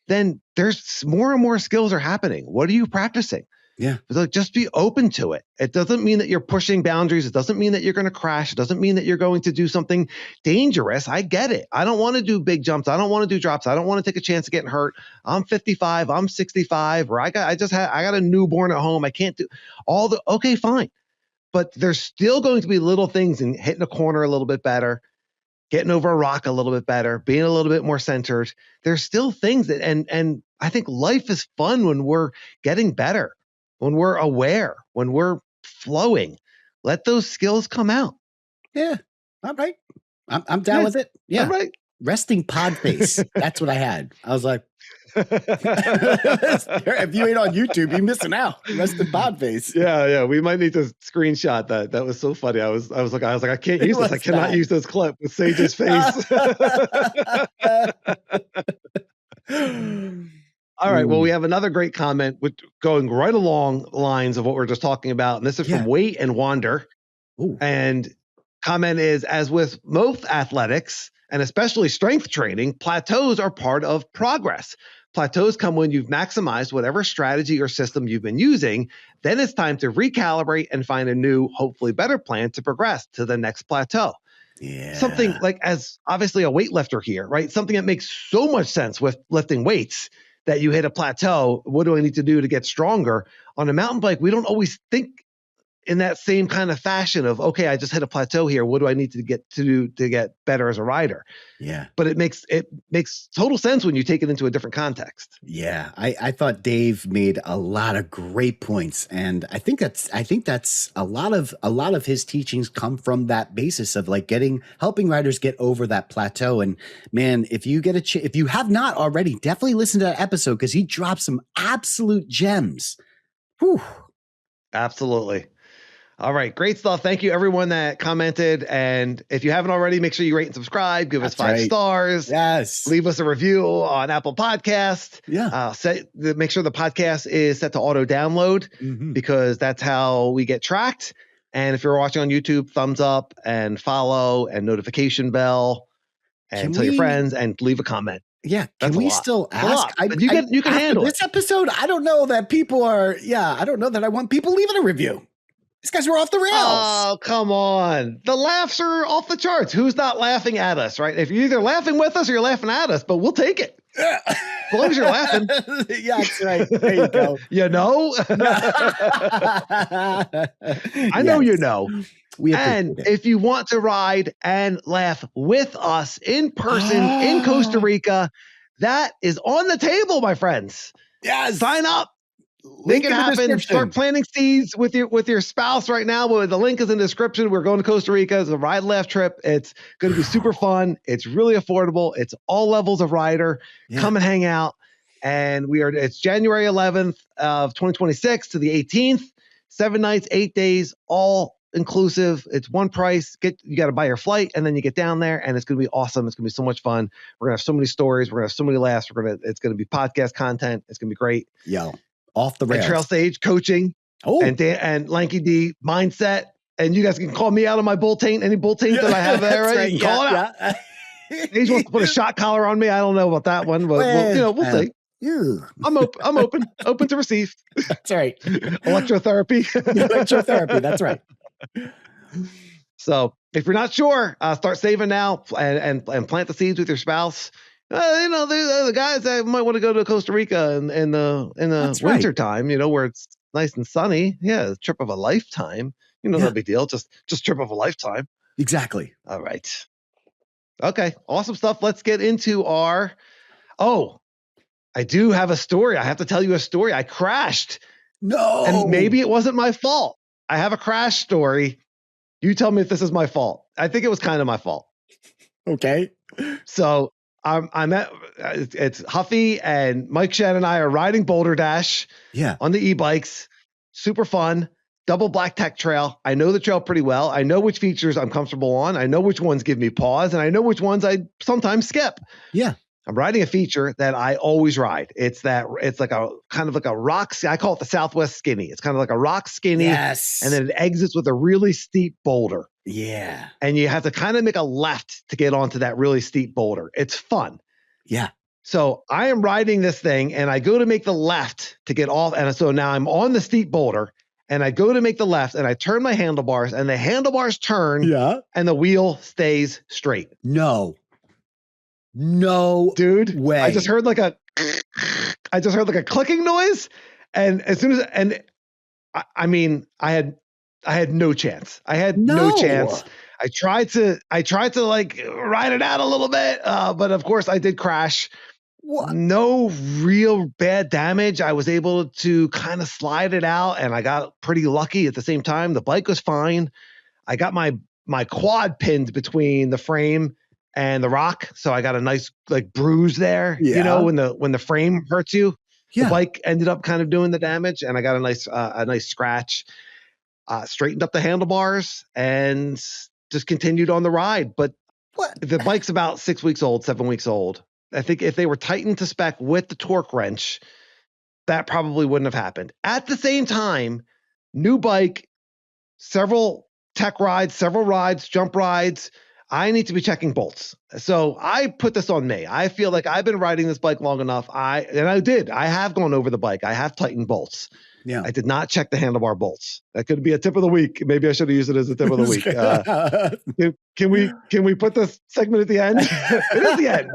then there's more and more skills are happening. What are you practicing? Yeah. So just be open to it. It doesn't mean that you're pushing boundaries. It doesn't mean that you're going to crash. It doesn't mean that you're going to do something dangerous. I get it. I don't want to do big jumps. I don't want to do drops. I don't want to take a chance of getting hurt. I'm 55. I'm 65. Or I got a newborn at home. I can't do okay, fine. But there's still going to be little things in hitting a corner a little bit better, getting over a rock a little bit better, being a little bit more centered. There's still things that, and I think life is fun when we're getting better, when we're aware, when we're flowing. Let those skills come out. Yeah. All right. I'm down with it. Yeah. All right. Resting pod face. That's what I had. I was like, if you ain't on YouTube, you're missing out. Resting pod face. Yeah. We might need to screenshot that. That was so funny. I was like, I can't use this. I cannot use this clip with Sage's face. All right. Well, we have another great comment going right along the lines of what we're just talking about. And this is from Wait and Wander. Ooh. And comment is, as with most athletics and especially strength training, plateaus are part of progress. Plateaus come when you've maximized whatever strategy or system you've been using. Then it's time to recalibrate and find a new, hopefully better plan to progress to the next plateau. Yeah. Something like, as obviously a weightlifter here, right? Something that makes so much sense with lifting weights, that you hit a plateau. What do I need to do to get stronger? On a mountain bike, we don't always think in that same kind of fashion of, okay, I just hit a plateau here. What do I need to get to do to get better as a rider? Yeah. But it makes total sense when you take it into a different context. Yeah. I thought Dave made a lot of great points. And I think that's a lot of his teachings come from that basis of like helping riders get over that plateau. And man, if you get if you have not already, definitely listen to that episode, because he dropped some absolute gems. Whew. Absolutely. All right. Great stuff. Thank you, everyone that commented. And if you haven't already, make sure you rate and subscribe. Give us 5 stars. Yes. Leave us a review on Apple Podcast. Yeah. Make sure the podcast is set to auto download, because that's how we get tracked. And if you're watching on YouTube, thumbs up and follow and notification bell, and tell your friends and leave a comment. Yeah. Can we still ask? You can handle this episode. I don't know that people are. Yeah. I don't know that I want people leaving a review. These guys were off the rails. Oh, come on. The laughs are off the charts. Who's not laughing at us, right? If you're either laughing with us or you're laughing at us, but we'll take it. As long as you're laughing. Yeah, that's right. There you go. You know? I know you know. And if you want to ride and laugh with us in person in Costa Rica, that is on the table, my friends. Yes. Sign up. Make it happen. Start planting Steez with your spouse right now. The link is in the description. We're going to Costa Rica. It's a Ride Laugh trip. It's going to be super fun. It's really affordable. It's all levels of rider. Yeah. Come and hang out. And it's January 11th of 2026 to the 18th. 7 nights, 8 days, all inclusive. It's one price. You got to buy your flight, and then you get down there, and it's going to be awesome. It's going to be so much fun. We're going to have so many stories. We're going to have so many laughs. It's going to be podcast content. It's going to be great. Yo. Off the rails. Trail Stage coaching, and Lanky D mindset, and you guys can call me out on my bull taint. Any bull taint that I have there, right? You can call it out. Stage wants to put a shot collar on me. I don't know about that one, but we'll see. I'm open to receive. That's right. Electrotherapy. That's right. So if you're not sure, start saving now and plant the seeds with your spouse. The guys that might want to go to Costa Rica in the winter time, where it's nice and sunny. Yeah, trip of a lifetime. No big deal. Just trip of a lifetime. Exactly. All right. Okay. Awesome stuff. Let's get into our. Oh, I do have a story. I have to tell you a story. I crashed. No. And maybe it wasn't my fault. I have a crash story. You tell me if this is my fault. I think it was kind of my fault. Okay. So. It's Huffy and Mike Shen and I are riding Boulder Dash on the e-bikes. Super fun. Double black tech trail. I know the trail pretty well. I know which features I'm comfortable on. I know which ones give me pause, and I know which ones I sometimes skip. Yeah. I'm riding a feature that I always ride. It's like a kind of like a rock. I call it the Southwest Skinny. It's kind of like a rock skinny. Yes. And then it exits with a really steep boulder. Yeah. And you have to kind of make a left to get onto that really steep boulder. It's fun. Yeah. So I am riding this thing and I go to make the left to get off. And so now I'm on the steep boulder and I go to make the left and I turn my handlebars and the handlebars turn and the wheel stays straight. No, dude, way. I just heard like a clicking noise. And as soon as, I mean, I had no chance. I had no chance. I tried to like ride it out a little bit. But of course I did crash. What? No real bad damage. I was able to kind of slide it out and I got pretty lucky at the same time. The bike was fine. I got my quad pinned between the frame and the rock. So I got a nice like bruise there, you know, when the frame hurts you, the bike ended up kind of doing the damage and I got a nice scratch, straightened up the handlebars and just continued on the ride. But the bike's about 7 weeks old. I think if they were tightened to spec with the torque wrench, that probably wouldn't have happened. At the same time, new bike, several tech rides, several rides, jump rides. I need to be checking bolts. So I put this on me. I feel like I've been riding this bike long enough. I have gone over the bike. I have tightened bolts. Yeah. I did not check the handlebar bolts. That could be a tip of the week. Maybe I should have used it as a tip of the week. Can we put this segment at the end? It is the end.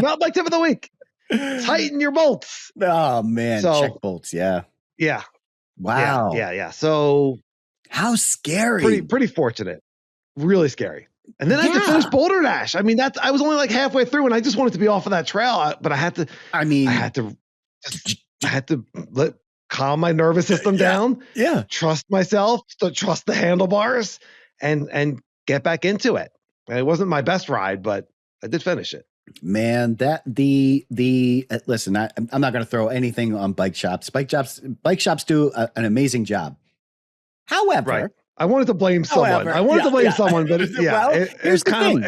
Not my tip of the week. Tighten your bolts. Oh man, check bolts. Yeah. Yeah. Wow. Yeah. So how scary. Pretty fortunate. Really scary. And then I had to finish Boulder Dash. I mean, I was only like halfway through and I just wanted to be off of that trail, but I had to calm my nervous system down. Yeah. Trust myself, trust the handlebars and get back into it. And it wasn't my best ride, but I did finish it. Man, listen, I'm not going to throw anything on bike shops. Bike shops do an amazing job. However, I wanted to blame someone. But here's the thing.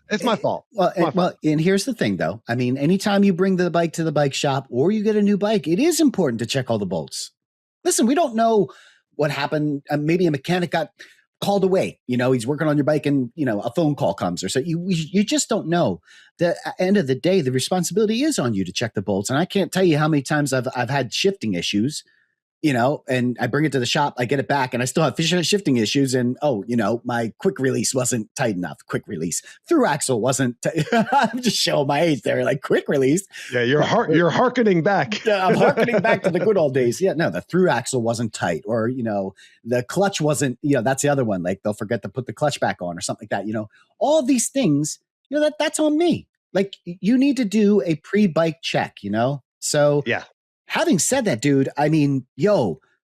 It's my fault. Well, and here's the thing, though. I mean, anytime you bring the bike to the bike shop or you get a new bike, it is important to check all the bolts. Listen, we don't know what happened. Maybe a mechanic got called away. You know, he's working on your bike and, you know, a phone call comes or so. You just don't know. At the end of the day, the responsibility is on you to check the bolts. And I can't tell you how many times I've had shifting issues. You know, and I bring it to the shop, I get it back and I still have shifting issues. And, my quick release wasn't tight enough. Quick release through axle wasn't, I'm just showing my age there. Like quick release. Yeah. You're hearkening back. Yeah, I'm hearkening back to the good old days. Yeah. No, the through axle wasn't tight or, the clutch wasn't, that's the other one. Like they'll forget to put the clutch back on or something like that. All of these things, that's on me. Like you need to do a pre-bike check, So yeah. Having said that, dude, I mean,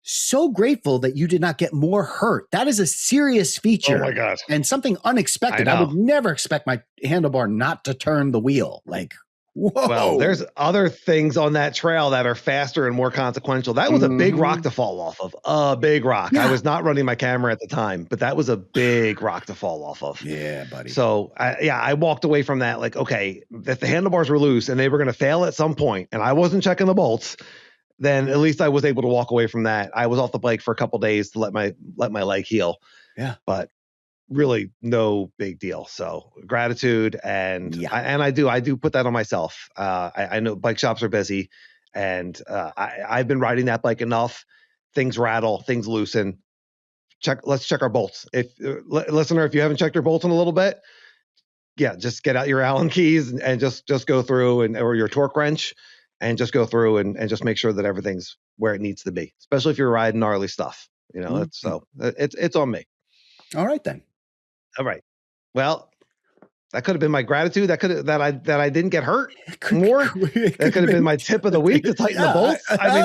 so grateful that you did not get more hurt. That is a serious feature. Oh my God. And something unexpected. I would never expect my handlebar not to turn the wheel. Like, whoa. Well, there's other things on that trail that are faster and more consequential. That was a big rock to fall off of. A big rock. Yeah. I was not running my camera at the time, but that was a big rock to fall off of. Yeah, buddy. So I walked away from that like, okay, if the handlebars were loose and they were going to fail at some point and I wasn't checking the bolts, then at least I was able to walk away from that. I was off the bike for a couple of days to let my leg heal. Yeah. But really no big deal. So gratitude. And I do put that on myself. I know bike shops are busy and I've been riding that bike enough. Things rattle, things loosen. Let's check our bolts. Listener, if you haven't checked your bolts in a little bit, just get out your Allen keys and just go through or your torque wrench and just go through and just make sure that everything's where it needs to be, especially if you're riding gnarly stuff, it's on me. All right, then. All right. Well, that could have been my gratitude. That I didn't get hurt more. That could have been my tip of the week to tighten the bolts. I mean,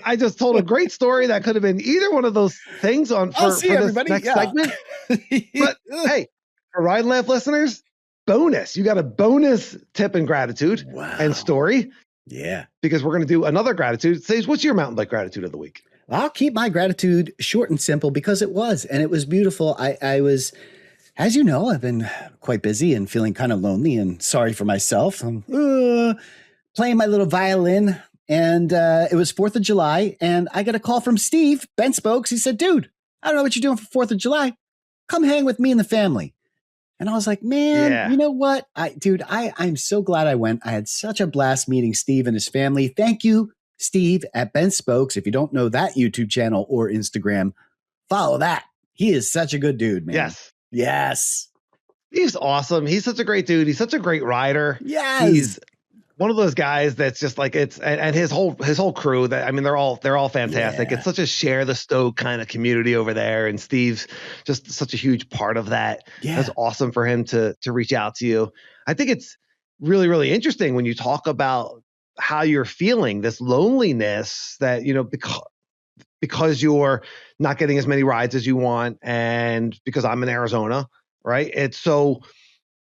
I just told a great story. That could have been either one of those things for this next segment. But hey, for Ride Laugh listeners, bonus. You got a bonus tip and gratitude and story. Yeah. Because we're going to do another gratitude. Sage, what's your mountain bike gratitude of the week? I'll keep my gratitude short and simple because it was beautiful. I was As you know, I've been quite busy and feeling kind of lonely and sorry for myself. I'm playing my little violin, and it was 4th of July, and I got a call from Steve, Ben Spokes. He said, dude, I don't know what you're doing for 4th of July. Come hang with me and the family. And I was like, man, you know what? I'm so glad I went. I had such a blast meeting Steve and his family. Thank you, Steve at Ben Spokes. If you don't know that YouTube channel or Instagram, follow that. He is such a good dude, man. Yes. He's awesome. He's such a great dude. He's such a great rider. Yes. He's one of those guys that's just like and his whole crew, that, I mean, they're all fantastic. It's such a share the stoke kind of community over there. And Steve's just such a huge part of that. Yeah. It's awesome for him to reach out to you. I think it's really, really interesting when you talk about how you're feeling, this loneliness that, because you're not getting as many rides as you want, and because I'm in Arizona, right? It's so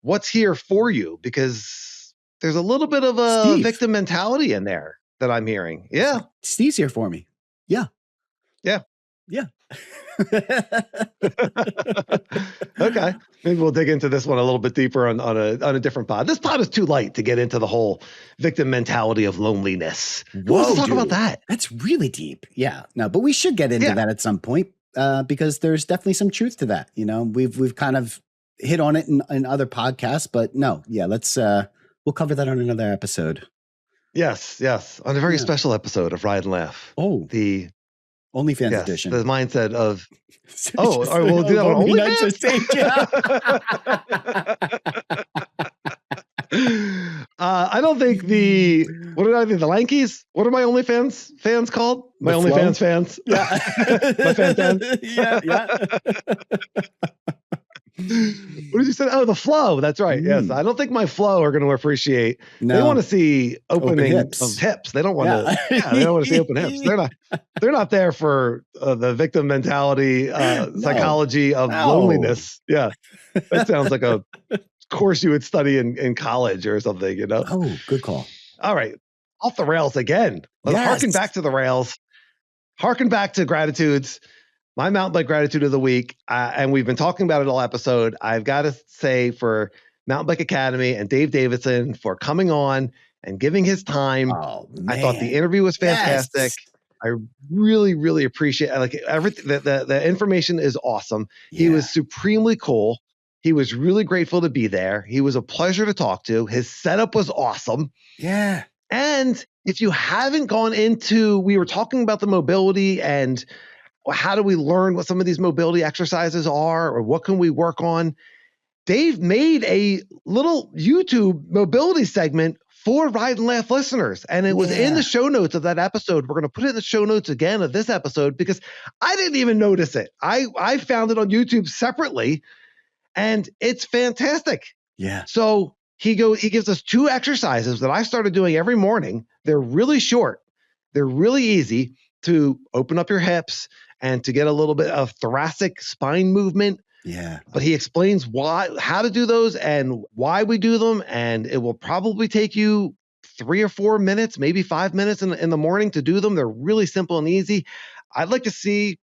what's here for you? Because there's a little bit of a victim mentality in there that I'm hearing. Yeah. Steve's here for me. Yeah. Yeah. Yeah. Okay. Maybe we'll dig into this one a little bit deeper on a different pod. This pod is too light to get into the whole victim mentality of loneliness. Let's talk about that. That's really deep. Yeah. No, but we should get into that at some point because there's definitely some truth to that. We've kind of hit on it in other podcasts, but no. Yeah. We'll cover that on another episode. Yes. On a very special episode of Ride Laugh. Oh, the OnlyFans edition. The mindset of, we'll do that on OnlyFans? I don't think the Lankies? What are my OnlyFans fans called? My OnlyFans fans? Yeah. My fans? Yeah. What did you say? Oh, the flow. That's right. Yes. I don't think my flow are going to appreciate. No. They want to see opening of hips. They don't want to. Yeah, they don't want to see open hips. They're not there for the victim mentality, psychology of loneliness. Yeah, that sounds like a course you would study in college or something. Oh, good call. All right, off the rails again. Let's harken back to the rails. Harken back to gratitudes. My mountain bike gratitude of the week, and we've been talking about it all episode. I've got to say for Mountain Bike Academy and Dave Davidson for coming on and giving his time. Oh, man. I thought the interview was fantastic. Yes. I really, really appreciate it. Like everything. The information is awesome. Yeah. He was supremely cool. He was really grateful to be there. He was a pleasure to talk to. His setup was awesome. Yeah. And if you haven't gone into, we were talking about the mobility and how do we learn what some of these mobility exercises are, or what can we work on? Dave made a little YouTube mobility segment for Ride and Laugh listeners, and it was in the show notes of that episode. We're going to put it in the show notes again of this episode because I didn't even notice it. I found it on YouTube separately, and it's fantastic. Yeah. So he gives us 2 exercises that I started doing every morning. They're really short. They're really easy to open up your hips and to get a little bit of thoracic spine movement. Yeah. But he explains how to do those and why we do them. And it will probably take you 3 or 4 minutes, maybe 5 minutes in the morning to do them. They're really simple and easy. I'd like to see,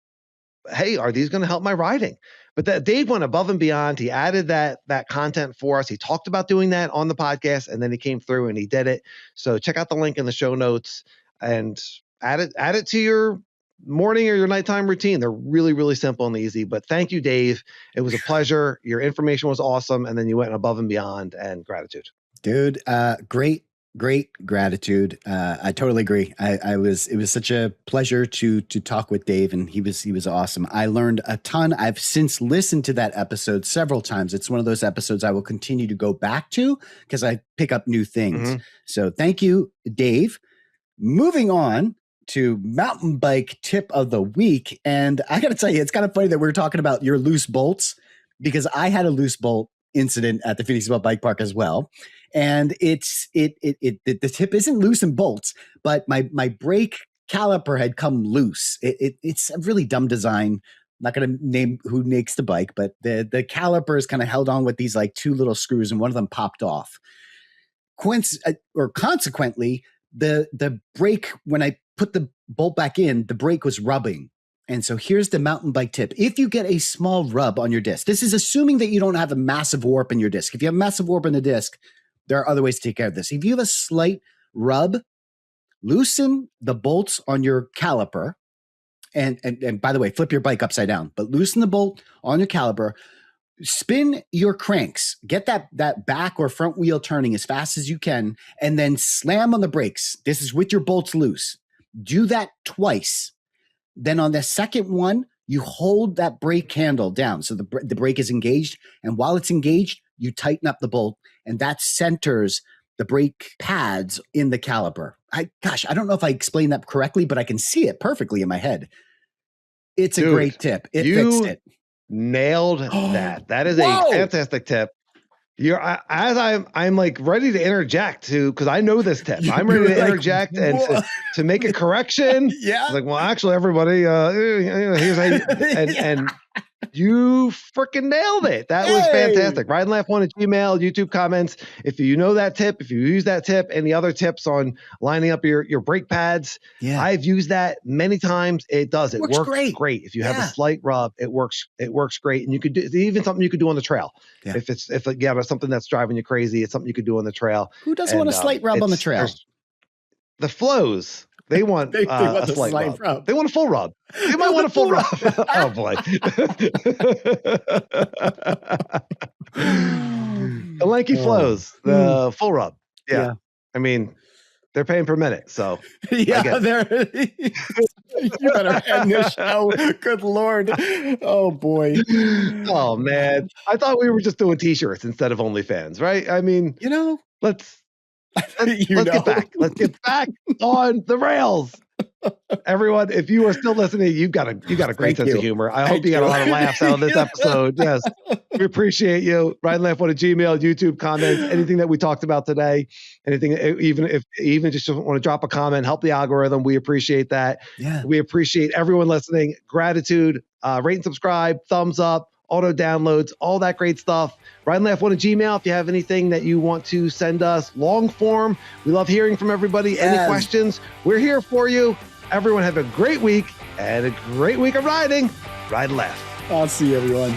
hey, are these going to help my riding? But Dave went above and beyond. He added that content for us. He talked about doing that on the podcast, and then he came through and he did it. So check out the link in the show notes and add it to your morning or your nighttime routine. They're really, really simple and easy. But thank you, Dave. It was a pleasure. Your information was awesome. And then you went above and beyond, and gratitude. Dude, great gratitude. I totally agree. It was such a pleasure to talk with Dave, and he was awesome. I learned a ton. I've since listened to that episode several times. It's one of those episodes I will continue to go back to because I pick up new things. Mm-hmm. So thank you, Dave. Moving on to mountain bike tip of the week. And I got to tell you, it's kind of funny that we're talking about your loose bolts because I had a loose bolt incident at the Phoenix Bike Park as well. And the tip isn't loose in bolts, but my brake caliper had come loose. It's a really dumb design. I'm not going to name who makes the bike, but the caliper is kind of held on with these like 2 little screws, and one of them popped off. Consequently, the brake, when I put the bolt back in, the brake was rubbing And so here's the mountain bike tip. If you get a small rub on your disc, this is assuming that you don't have a massive warp in your disc. If you have a massive warp in the disc, there are other ways to take care of this. If you have a slight rub, loosen the bolts on your caliper. And by the way, flip your bike upside down, but loosen the bolt on your caliper. Spin your cranks, get that back or front wheel turning as fast as you can, and then slam on the brakes. This is with your bolts loose. Do that twice. Then on the second one, you hold that brake handle down so the brake is engaged. And while it's engaged, you tighten up the bolt, and that centers the brake pads in the caliper. I don't know if I explained that correctly, but I can see it perfectly in my head. It's a great tip. It fixed it. Nailed that. That is a fantastic tip. I'm like ready to interject because I know this tip. I'm ready to interject and to make a correction. Yeah. Like, well, actually, everybody, here's how and you freaking nailed it. That was fantastic. Ride Laugh 1 at Gmail, YouTube comments. If you know that tip, if you use that tip, any other tips on lining up your brake pads, I've used that many times. It does. It works great. If you have a slight rub, it works great. And you could do even something you could do on the trail. Yeah. If something that's driving you crazy, it's something you could do on the trail. Who doesn't want a slight rub on the trail? The flows. They want a slight rub. They want a full rub. They might want a full rub. Oh boy. The lanky flows, the full rub. Yeah. I mean, they're paying per minute, so they're you better end this show. Good Lord. Oh boy. Oh man. I thought we were just doing t-shirts instead of OnlyFans, right? I mean, let's get back. Let's get back on the rails. Everyone, if you are still listening, you've got a great sense of humor. I hope you got a lot of laughs out of this episode. Yes. We appreciate you. Ride Laugh on a Gmail, YouTube comments, anything that we talked about today, anything, even just want to drop a comment, help the algorithm. We appreciate that. Yeah. We appreciate everyone listening. Gratitude, rate and subscribe, thumbs up, auto downloads, all that great stuff. Ride Laugh 1 at Gmail. If you have anything that you want to send us, long form, we love hearing from everybody. Yes. Any questions, we're here for you. Everyone have a great week and a great week of riding. Ride Laugh. I'll see you, everyone.